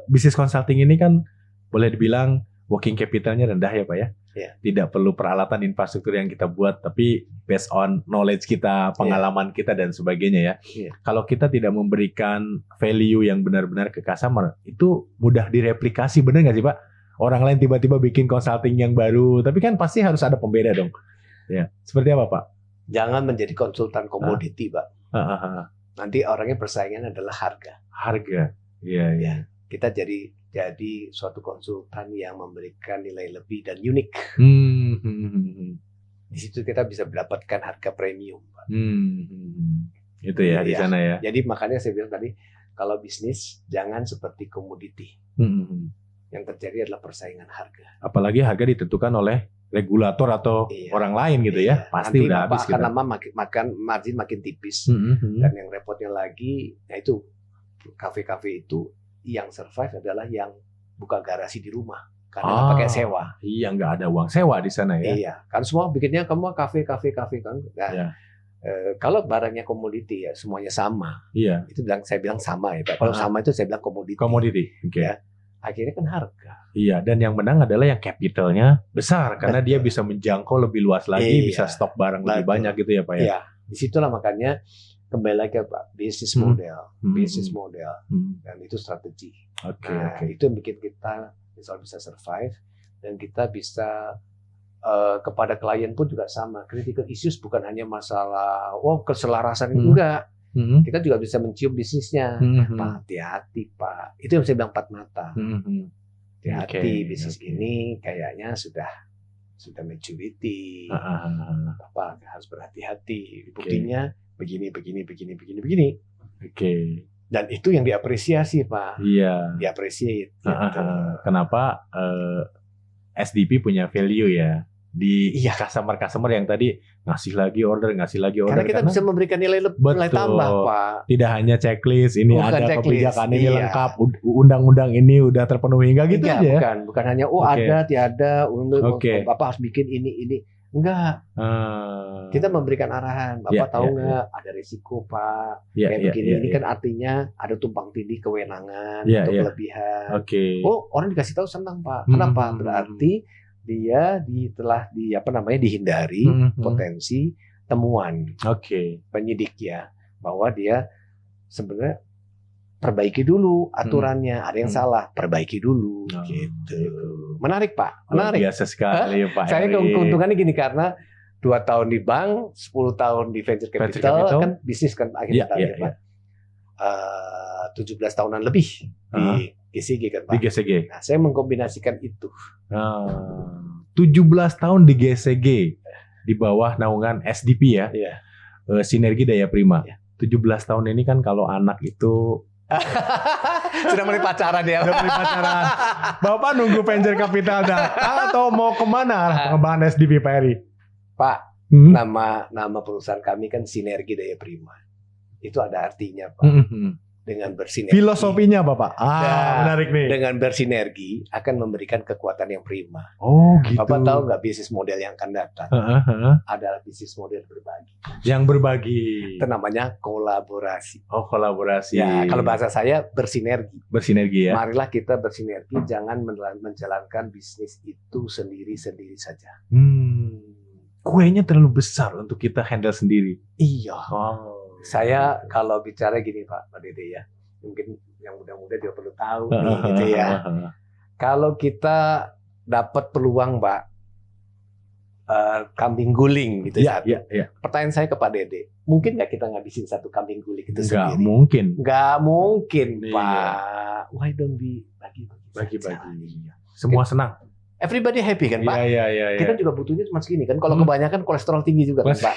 Bisnis consulting ini kan boleh dibilang working capitalnya rendah ya Pak ya. Iya. Tidak perlu peralatan infrastruktur yang kita buat, tapi based on knowledge kita, pengalaman kita dan sebagainya ya. Iya. Kalau kita tidak memberikan value yang benar-benar ke customer, itu mudah direplikasi, benar nggak sih Pak? Orang lain tiba-tiba bikin consulting yang baru, tapi kan pasti harus ada pembeda dong. Ya, seperti apa Pak? Jangan menjadi konsultan komoditi Pak. Nanti orangnya persaingan adalah harga. Harga. Iya. Kita jadi suatu konsultan yang memberikan nilai lebih dan unik. Di situ kita bisa mendapatkan harga premium. Pak. Itu ya di sana ya. Jadi makanya saya bilang tadi, kalau bisnis jangan seperti komoditi. Yang terjadi adalah persaingan harga. Apalagi harga ditentukan oleh regulator atau orang lain gitu ya. Pasti nanti udah habis akan lama makan margin makin tipis. Dan yang repotnya lagi, yaitu kafe-kafe itu yang survive adalah yang buka garasi di rumah karena nggak pakai sewa. Iya, nggak ada uang sewa di sana ya. Iya, kan semua bikinnya kamu kafe kan. Nah, kalau barangnya komoditi ya semuanya sama. Iya. Itu saya bilang sama ya Pak. Kalau sama itu saya bilang komoditi. Oke. Ya, akhirnya kan harga. Iya, dan yang menang adalah yang capitalnya besar karena dia bisa menjangkau lebih luas lagi, bisa stok barang lebih banyak gitu ya Pak ya. Iya, disitulah makanya kembali lagi Pak, bisnis model, dan itu strategi. Oke. Itu yang bikin kita bisa survive dan kita bisa kepada klien pun juga sama. Critical issues bukan hanya masalah keselarasan enggak. Kita juga bisa mencium bisnisnya. Pak, hati-hati Pak. Itu yang saya bilang 4 mata. Hati-hati bisnis ini kayaknya sudah maturity. Bapak harus berhati-hati. Buktinya begini. Oke. Dan itu yang diapresiasi Pak. Iya. Diapresiasi. Kenapa SDP punya value ya di customer yang tadi ngasih lagi order. Karena kita bisa memberikan nilai tambah Pak. Tidak hanya checklist ini bukan ada checklist. Kebijakan ini lengkap, undang-undang ini udah terpenuhi enggak gitu aja. Bukan hanya ada tiada Bapak harus bikin ini. Enggak. Kita memberikan arahan. Bapak tahu nggak ada risiko Pak. Kayak begini ini kan artinya ada tumpang tindih kewenangan atau kelebihan. Orang dikasih tahu senang Pak. Kenapa? Berarti dia telah dihindari potensi temuan. Penyidik ya bahwa dia sebenarnya perbaiki dulu aturannya, ada yang salah, perbaiki dulu, gitu. Menarik Pak, menarik. Biasa sekali Pak. Saya keuntungannya gini karena 2 tahun di bank, 10 tahun di venture capital. Kan bisnis kan akhirnya Pak. 17 tahunan lebih di GCG kan Pak. Di GCG. Nah, saya mengkombinasikan itu. 17 tahun di GCG di bawah naungan SDP ya. Sinergi Daya Prima. 17 tahun ini kan kalau anak itu sudah mulai pacaran ya. Bapak nunggu venture capital datang atau mau kemana pengembangan SDP Pak Heri? Pak, nama perusahaan kami kan Sinergi Daya Prima. Itu ada artinya Pak. Dengan bersinergi. Filosofinya Bapak. Menarik nih. Dengan bersinergi akan memberikan kekuatan yang prima. Gitu. Bapak tahu nggak bisnis model yang akan datang? Adalah bisnis model berbagi. Yang berbagi. Itu namanya kolaborasi. Kolaborasi. Ya, kalau bahasa saya bersinergi. Bersinergi ya. Marilah kita bersinergi, jangan menjalankan bisnis itu sendiri-sendiri saja. Kuenya terlalu besar untuk kita handle sendiri. Iya. Saya kalau bicara gini Pak Dede ya, mungkin yang muda-muda juga perlu tahu nih, gitu ya. Kalau kita dapat peluang Pak, kambing guling gitu satu. Pertanyaan saya ke Pak Dede, mungkin nggak kita ngabisin satu kambing guling itu sendiri? Nggak mungkin Pak. Why don't we bagi-bagi? Semua senang. Everybody happy kan Pak? Iya. Kita juga butuhnya cuma segini kan. Kalau kebanyakan kolesterol tinggi juga kan Pak.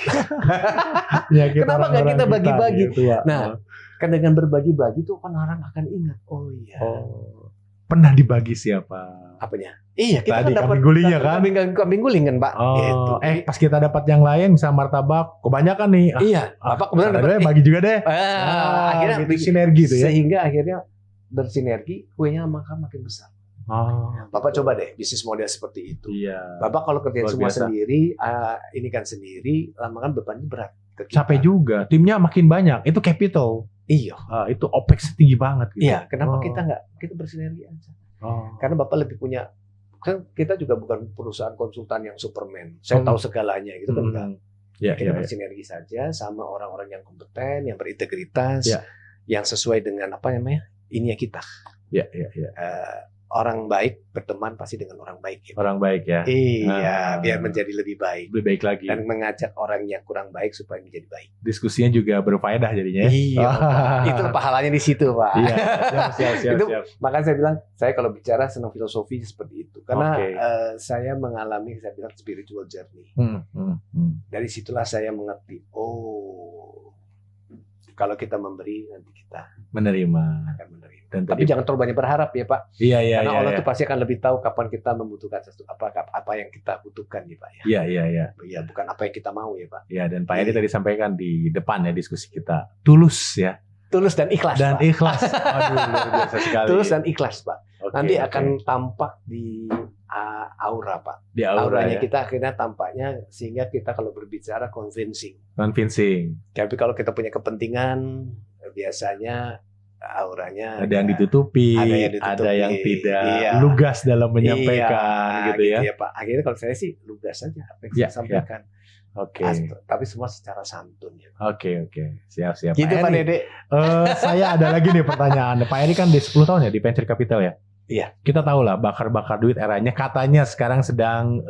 Kenapa nggak kita bagi-bagi? Gitu, nah, Kan dengan berbagi-bagi tuh kan orang akan ingat. Oh iya. Oh. Pernah dibagi siapa? Apanya? Iya, kita Tadi kan dapat kambing gulingnya kan? Kambing guling kan, Pak. Oh, Gitu. pas kita dapat yang lain, misal martabak, kebanyakan nih. Iya, Bapak kemudian dapat bagi juga deh. akhirnya gitu, sinergi tuh ya. Sehingga akhirnya bersinergi, kuenya makin besar. Oh, Bapak coba deh bisnis model seperti itu. iya. Bapak kalau kerjain Luar semua biasa. sendiri, ini kan sendiri, lama kan bebannya berat. ke kita. Capek juga. Timnya makin banyak. Itu capital. Iya. Itu OPEX tinggi banget. Gitu. Iya. Kenapa Oh. kita bersinergi aja? Oh. Karena Bapak lebih punya, kan kita juga bukan perusahaan konsultan yang Superman. Saya tahu segalanya gitu kan enggak. Ya, Kita ya, ya. bersinergi saja sama orang-orang yang kompeten, yang berintegritas, Ya. yang sesuai dengan apa namanya? Ininya kita. Ya, ya, ya. Orang baik berteman pasti dengan orang baik. Ya. Orang baik ya. Iya, biar menjadi lebih baik. Lebih baik lagi. Dan mengajak orang yang kurang baik supaya menjadi baik. Diskusinya juga berfaedah jadinya. Iya, Pak. Itu pahalanya di situ, Pak. Iya, siap. Itu makanya saya bilang, saya kalau bicara senang filosofi seperti itu. Karena Oke. saya mengalami, saya bilang spiritual journey. Dari situlah saya mengerti, oh, kalau kita memberi, nanti kita menerima. akan menerima. Dan Tapi jangan terlalu banyak berharap ya, Pak. Iya, Karena Allah iya. tuh pasti akan lebih tahu kapan kita membutuhkan sesuatu, apa yang kita butuhkan nih, Pak. Iya, iya, iya. Ya, bukan apa yang kita mau ya, Pak. Ya, dan Pak Edi tadi sampaikan di depan ya diskusi kita. Tulus ya. Tulus dan ikhlas, Dan Pak. ikhlas. Aduh, luar biasa sekali. Tulus dan ikhlas, Pak. Oke, Nanti oke. akan tampak di aura, Pak. di aura Auranya ya. kita akhirnya tampaknya sehingga kita kalau berbicara convincing. Convincing. Tapi kalau kita punya kepentingan, biasanya auranya Ada yang ditutupi, ada yang ditutupi. ada yang tidak Iya. lugas dalam menyampaikan Iya, gitu ya. Pak. Akhirnya kalau saya sih lugas saja apa yang Iya, saya sampaikan. Oke. Tapi semua secara santun ya. Oke. Siap. Gitu Pak Edi, Dede. saya ada lagi nih pertanyaan. Pak Edi kan di 10 tahun ya di venture capital ya. Iya. Kita tahu lah bakar-bakar duit eranya katanya sekarang sedang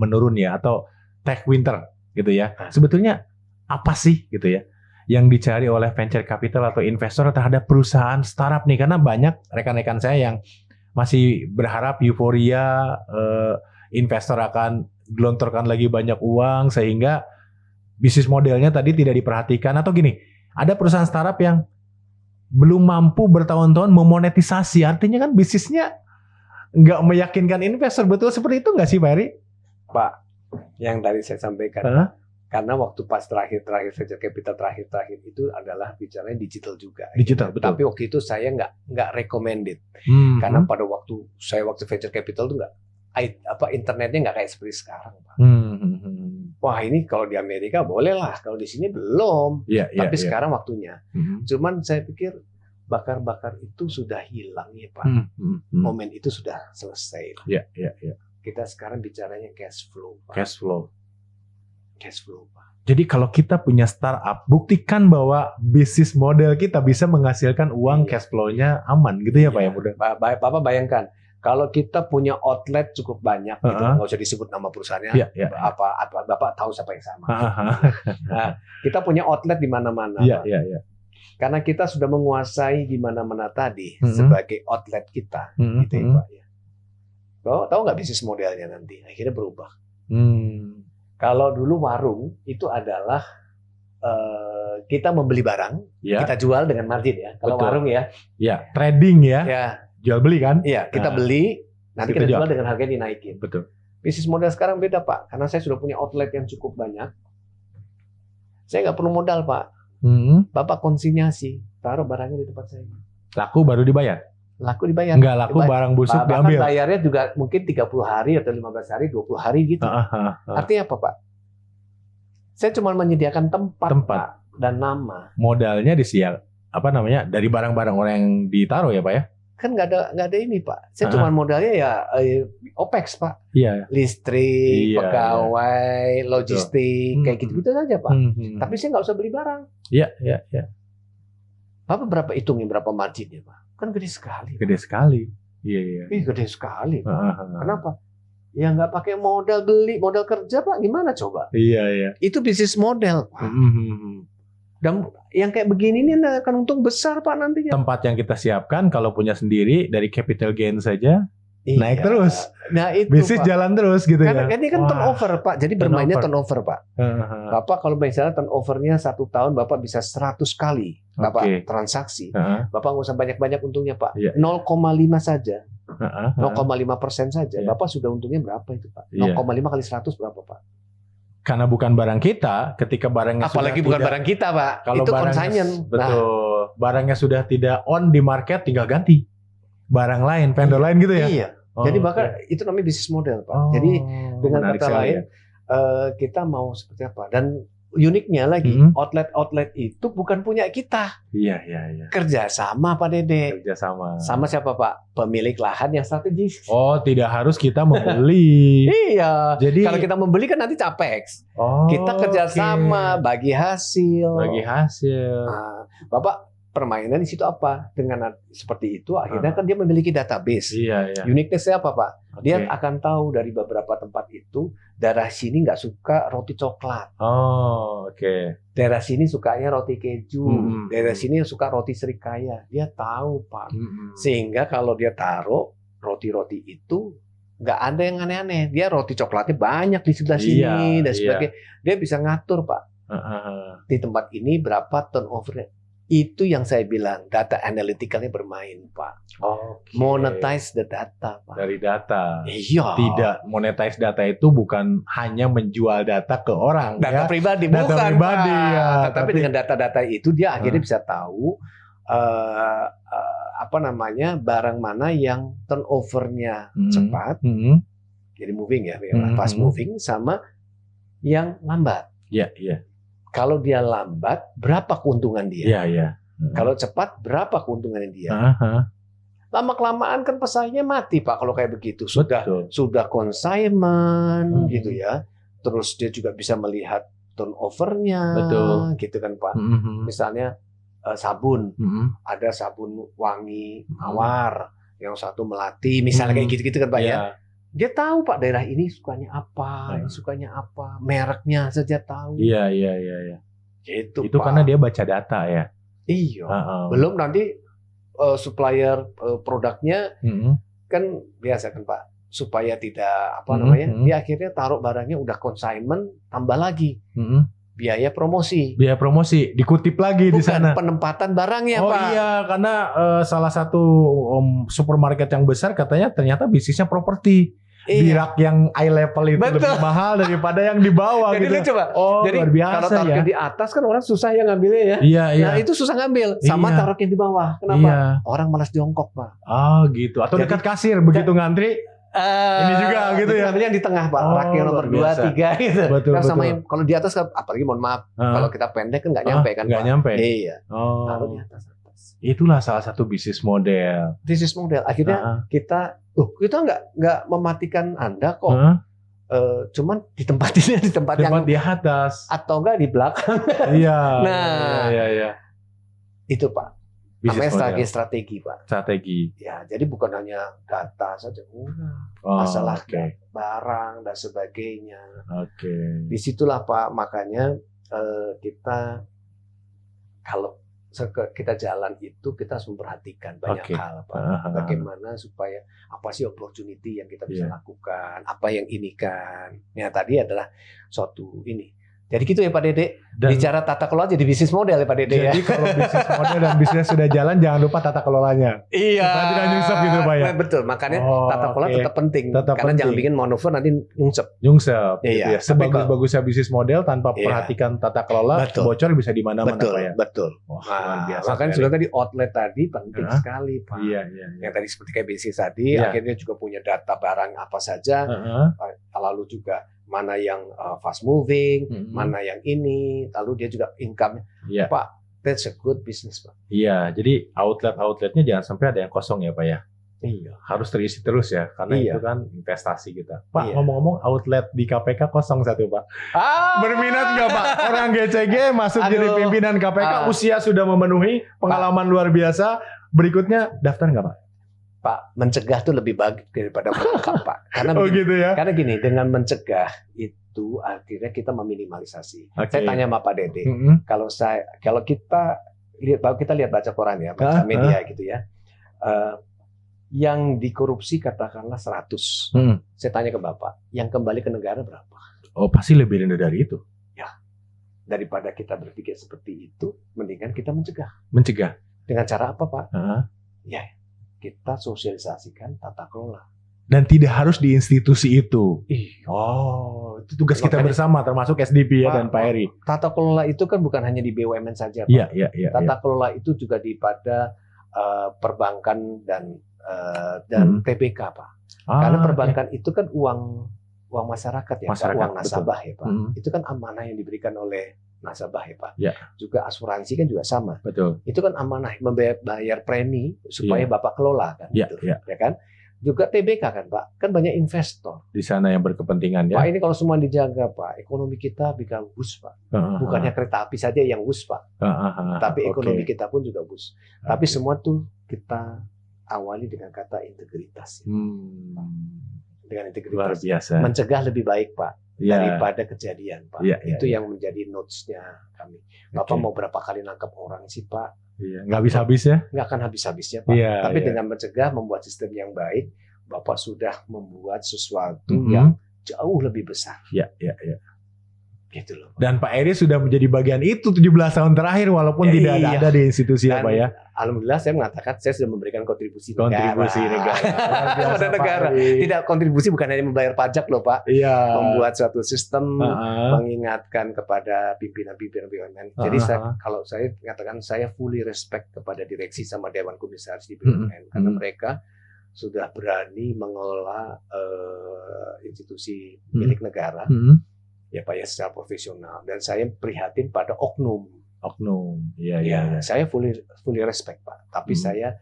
menurun ya atau tech winter gitu ya. Sebetulnya apa sih gitu ya yang dicari oleh venture capital atau investor terhadap perusahaan startup nih, karena banyak rekan-rekan saya yang masih berharap euforia investor akan gelontorkan lagi banyak uang sehingga bisnis modelnya tadi tidak diperhatikan, atau gini, ada perusahaan startup yang belum mampu bertahun-tahun memonetisasi, artinya kan bisnisnya nggak meyakinkan investor. Betul seperti itu nggak sih Pak Eri? Pak, yang tadi saya sampaikan. Hah? Karena waktu pas terakhir venture capital terakhir itu adalah bicaranya digital juga. Digital, betul. Tapi waktu itu saya nggak recommended. Karena pada waktu venture capital itu internetnya nggak kayak seperti sekarang, Pak. Wah, ini kalau di Amerika boleh lah, kalau di sini belum. Tapi sekarang waktunya. Cuman saya pikir bakar-bakar itu sudah hilang ya, Pak. Momen itu sudah selesai. Iya. Kita sekarang bicaranya cash flow, Pak. Cash flow, Pak. Jadi kalau kita punya startup, buktikan bahwa bisnis model kita bisa menghasilkan uang, cash flow-nya aman gitu ya Pak ya, mudah. Bapak bayangkan, kalau kita punya outlet cukup banyak, gitu, nggak usah disebut nama perusahaannya, apa Bapak tahu siapa yang sama. Nah, kita punya outlet di mana-mana, Pak. Karena kita sudah menguasai di mana-mana tadi sebagai outlet kita, gitu ya Pak. Ya. Tahu nggak bisnis modelnya nanti? Akhirnya berubah. Kalau dulu warung itu adalah kita membeli barang, kita jual dengan margin ya. Kalau warung ya, trading ya, jual beli kan? Iya, kita beli, nanti kita jual dengan harga dinaikin. Betul. Bisnis model sekarang beda Pak, karena saya sudah punya outlet yang cukup banyak. Saya nggak perlu modal Pak. Bapak konsinyasi, taruh barangnya di tempat saya. Laku baru dibayar? Laku dibayar. Enggak laku barang busuk diambil. Bahkan bayarnya juga mungkin 30 hari atau 15 hari, 20 hari gitu. Artinya apa Pak? Saya cuma menyediakan tempat. Pak, dan nama. Modalnya disiap dari barang-barang orang yang ditaruh ya Pak ya? Kan nggak ada ini Pak. Saya cuma modalnya ya OPEX Pak. Iya. Listrik, pegawai, logistik, kayak gitu-gitu saja Pak. Tapi saya nggak usah beli barang. Iya. Bapak berapa hitungin berapa marginnya Pak? Kan gede sekali. Gede sekali. Iya. Gede sekali. Kenapa? Ya nggak pakai modal beli, modal kerja Pak. Gimana coba? Iya. Itu bisnis model Pak. Dan yang kayak begini ini akan untung besar Pak nantinya. Tempat yang kita siapkan kalau punya sendiri dari capital gain saja naik terus. Nah itu Bisnis Pak. jalan terus gitu Karena ya. ini kan Wah. turnover Pak, jadi bermainnya Turnover. turnover Pak. Bapak kalau misalnya turnovernya 1 tahun Bapak bisa 100 kali Bapak Oke. transaksi, Heeh, Bapak nggak usah banyak-banyak untungnya Pak, Iya. 0,5 saja, heeh, 0,5% saja, Iya. Bapak sudah untungnya berapa itu Pak? Iya. 0,5 kali 100 berapa Pak? Karena bukan barang kita, ketika barangnya Apalagi sudah bukan tidak, barang kita Pak, kalau itu barangnya, consignment. betul, barangnya sudah tidak on di market, tinggal ganti barang lain, vendor lain gitu ya. Iya. Oh, Jadi bahkan oke. itu namanya bisnis model Pak. Oh, Jadi dengan menarik kata sekali lain, ya. kita mau seperti apa? Dan uniknya lagi, Mhm. outlet itu bukan punya kita, Iya. kerjasama Pak Dede. Kerjasama. Sama siapa Pak? Pemilik lahan yang strategis. Oh, tidak harus kita membeli. Iya. Jadi Kalau kita membeli kan nanti capex. oh, Kita kerjasama, oke. bagi hasil. Bagi hasil. Nah, Bapak permainan di situ apa? Dengan seperti itu akhirnya kan dia memiliki database. Iya. Uniqueness-nya apa Pak? Dia Oke. akan tahu dari beberapa tempat itu daerah sini nggak suka roti coklat, Oh, oke. daerah sini sukanya roti keju, Hmm. daerah sini suka roti serikaya. Dia tahu Pak. Mm-mm. Sehingga kalau dia taruh roti-roti itu nggak ada yang aneh-aneh. Dia roti coklatnya banyak di sebelah sini dan sebagainya. Dia bisa ngatur Pak. Heeh. Di tempat ini berapa turnover-nya. Itu yang saya bilang data analytical-nya bermain Pak. Oke. Monetize the data Pak. Dari data. Iya. Tidak, monetize data itu bukan hanya menjual data ke orang, Data ya. pribadi Data bukan pribadi, Pak. ya, Tetapi tapi- dengan data-data itu dia akhirnya bisa tahu apa namanya barang mana yang turnovernya Hmm. cepat, Mm-mm. jadi moving ya, Hmm. fast moving sama yang lambat. Iya. Kalau dia lambat, berapa keuntungan dia? Iya. Kalau cepat, berapa keuntungannya dia? Aha, Lama-kelamaan kan pesaingnya mati Pak kalau kayak begitu. betul. Sudah consignment Hmm. gitu ya. Terus dia juga bisa melihat turnovernya, Betul. gitu kan Pak. Mm-mm. Misalnya sabun, Mm-mm. ada sabun wangi mawar, yang satu melati, misalnya Hmm. kayak gitu-gitu kan Pak ya. Iya. Dia tahu Pak daerah ini sukanya apa, ini sukanya apa, mereknya saja tahu. Iya. Gitu, Itu Pak. karena dia baca data ya. Iya. Heeh. Belum nanti supplier produknya Mm-mm. kan biasa kan Pak, supaya tidak apa Mhm, namanya, mhm. dia akhirnya taruh barangnya udah consignment, tambah lagi Mm-mm. biaya promosi. Biaya promosi dikutip lagi di Bukan sana. penempatan barangnya Oh Pak. iya, karena salah satu supermarket yang besar katanya ternyata bisnisnya properti. Di Iya. rak yang eye level itu Betul. lebih mahal daripada yang di bawah Jadi gitu. lucu Pak. Oh, Jadi luar biasa kalau taruh ya. yang di atas kan orang susah yang ngambilnya ya. Iya. Nah itu susah ngambil. Sama Iya. taruh yang di bawah. Kenapa? Iya. Orang malas jongkok Pak. Oh gitu. Atau Jadi- dekat kasir begitu ngantri. Ini juga gitu ya? Ngambilnya yang di tengah Pak. Oh, Rak yang nomor luar 2, biasa. 3 gitu. Betul, Kan sama betul. yang kalau di atas kan, apalagi mohon maaf, kalau kita pendek kan nggak nyampe kan nggak Pak. nyampe. Iya. Oh. Taruh di atas. Itulah salah satu bisnis model. Bisnis model. Akhirnya Heeh. kita nggak mematikan Anda kok. Heeh. Cuman di tempat ini, di tempat yang Tempat di atas. atau enggak di belakang. Iya. Nah. Iya. Itu Pak. Bisnis Namanya model. strategi Pak. Strategi. Ya, jadi bukan hanya data saja, Oh, masalah oke. barang dan sebagainya. Oke. Disitulah Pak, makanya kita kalau kita jalan itu kita harus memperhatikan banyak Oke. hal Pak. Aha. Bagaimana supaya apa sih opportunity yang kita bisa Iya. lakukan, apa yang ini kan. Ya tadi adalah suatu ini. Jadi gitu ya Pak Dede. Dan Bicara tata kelola jadi bisnis model ya Pak Dede ya. jadi kalau bisnis model dan bisnis sudah jalan, jangan lupa tata kelolanya. Iya. Supaya tidak nyungsep gitu, Pak, ya? Betul, makanya Oh, tata kelola oke. tetap penting. Tetap Karena jangan penting. bikin manuver nanti nyungsep. Nyungsep. Iya, Gitu ya. tapi Sebagus-bagusnya bisnis model tanpa Iya. perhatikan tata kelola, Betul. bocor bisa di mana-mana Betul, Pak ya. betul. Wah, luar Nah, biasa makanya sekali. sudah tadi outlet tadi penting Hah? sekali Pak. Iya. Yang tadi seperti kayak bisnis tadi, Iya. akhirnya juga punya data barang apa saja, Heeh. lalu juga mana yang fast moving, Mm-mm. mana yang ini, lalu dia juga income. Iya. Pak, that's a good business Pak. Iya, jadi outletnya jangan sampai ada yang kosong ya Pak ya. Iya. Harus terisi terus ya, karena Iya. itu kan investasi kita. Pak, Iya. ngomong-ngomong outlet di KPK kosong satu Pak. Ah, Berminat nggak Pak? Orang GCG masuk jadi Aduh. pimpinan KPK, Ah. usia sudah memenuhi, pengalaman luar biasa. Berikutnya daftar nggak Pak? Pak, mencegah tuh lebih bagus daripada menangkap Pak. Karena Oh begini, gitu ya? karena gini, dengan mencegah itu akhirnya kita meminimalisasi. Oke. Saya tanya sama Pak Dede, Mm-mm. kalau kita lihat baca koran ya, Ah, baca media gitu ya. Yang dikorupsi katakanlah 100. Saya tanya ke Bapak, yang kembali ke negara berapa? Oh, pasti lebih rendah dari itu. Daripada kita berpikir seperti itu, mendingan kita mencegah. Mencegah. Dengan cara apa, Pak? Heeh. Ya, kita sosialisasikan tata kelola. Dan tidak harus di institusi itu. Iya. Oh, itu tugas kita Makanya- bersama, termasuk SDP ya Pak, dan Pak Eri. Tata kelola itu kan bukan hanya di BUMN saja, Pak. Iya, iya, iya. Tata kelola itu juga pada perbankan dan TBK, Pak. Karena perbankan itu kan uang masyarakat ya, Pak, Masyarakat, uang nasabah ya, Pak. Mhm. Itu kan amanah yang diberikan oleh nasabah ya, Pak. Ya. Juga asuransi kan juga sama. Betul. Itu kan amanah bayar premi supaya Bapak kelola kan, Iya, gitu. iya. Ya kan? Juga TBK kan, Pak. Kan banyak investor. Di sana yang berkepentingan ya. Pak, ini kalau semua dijaga, Pak, ekonomi kita bisa wus, Pak. Bukannya kereta api saja yang wus, Pak. Tapi ekonomi kita pun juga wus. Tapi semua tuh kita awali dengan kata integritas. Dengan Luar integritas. biasa. Mencegah lebih baik, Pak, Ya. daripada kejadian, Pak. Iya, iya, Itu iya. yang menjadi notes-nya kami. Bapak Oke. mau berapa kali nangkap orang sih, Pak? Iya. Nggak habis-habis ya. Nggak akan habis-habisnya, Pak. Iya, Tapi iya. dengan mencegah, membuat sistem yang baik, Bapak sudah membuat sesuatu Mhm. yang jauh lebih besar. Iya, iya, iya. Gitu loh. Dan Pak Eri sudah menjadi bagian itu 17 tahun terakhir walaupun Ya, tidak iya. ada di institusi Dan apa ya. alhamdulillah saya mengatakan saya sudah memberikan kontribusi Kontribusi negara. Luar biasa, Pada Pak negara. Eri. Tidak, kontribusi bukan hanya membayar pajak loh, Pak. Iya. Membuat suatu sistem, Heeh. mengingatkan kepada pimpinan-pimpinan BUMN. Jadi kalau saya katakan saya fully respect kepada direksi sama dewan komisaris di BUMN karena mereka sudah berani mengelola institusi milik negara, ya Pak ya, secara profesional. Dan saya prihatin pada oknum. Iya, iya, Ya, iya. saya fully respect, Pak. Tapi saya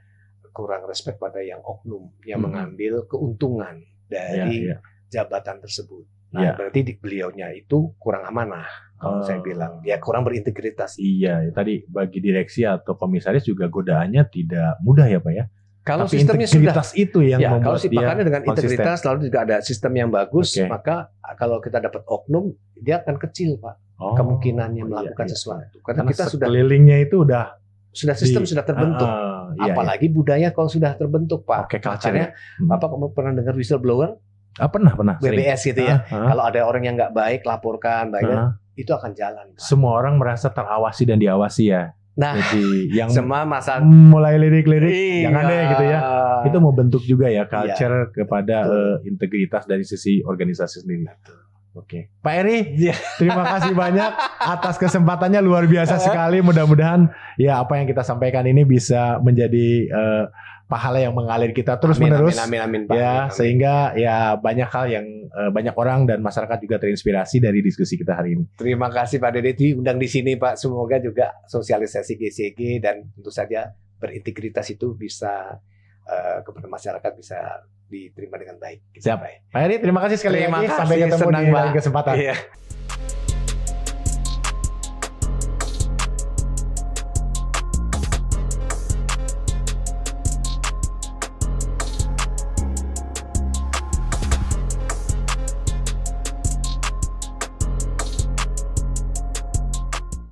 kurang respect pada yang oknum yang mengambil keuntungan dari Iya, iya. jabatan tersebut. Iya. Nah, berarti beliaunya itu kurang amanah. Kalau saya bilang, dia kurang berintegritas. Iya, tadi bagi direksi atau komisaris juga godaannya tidak mudah ya Pak ya. Kalau Tapi sistemnya sudah, integritas itu yang ya, kalau membuat dia sipakannya dengan konsisten. integritas, lalu juga ada sistem yang bagus, Oke. maka kalau kita dapat oknum, dia akan kecil, Pak, Oh, kemungkinannya iya, melakukan iya, sesuatu. iya. Karena kita sudah sekelilingnya itu udah sistem sudah terbentuk. Iya, Apalagi budaya kalau sudah terbentuk, Pak. Oke, culture Makanya, Bapak pernah dengar whistleblower, pernah sering. WBS gitu ya. Kalau ada orang yang nggak baik, laporkan, itu akan jalan, Pak. Semua orang merasa terawasi dan diawasi ya. Nah, Jadi yang semua masalah mulai lirik-lirik jangan deh gitu ya. Itu mau bentuk juga ya culture kepada integritas dari sisi organisasi sendiri. Oke, Pak Eri, terima kasih banyak atas kesempatannya, luar biasa sekali. Mudah-mudahan ya apa yang kita sampaikan ini bisa menjadi pahala yang mengalir kita terus menerus. Amin, Pak. Ya, Amin. sehingga ya banyak hal yang banyak orang dan masyarakat juga terinspirasi dari diskusi kita hari ini. Terima kasih Pak Dede diundang di sini, Pak. Semoga juga sosialisasi GCG dan tentu saja berintegritas itu bisa kepada masyarakat bisa diterima dengan baik. Siap. Pak Eri, terima kasih sekali Terima lagi. kasih, Sampai ketemu senang, di Pak. lain kesempatan. Iya.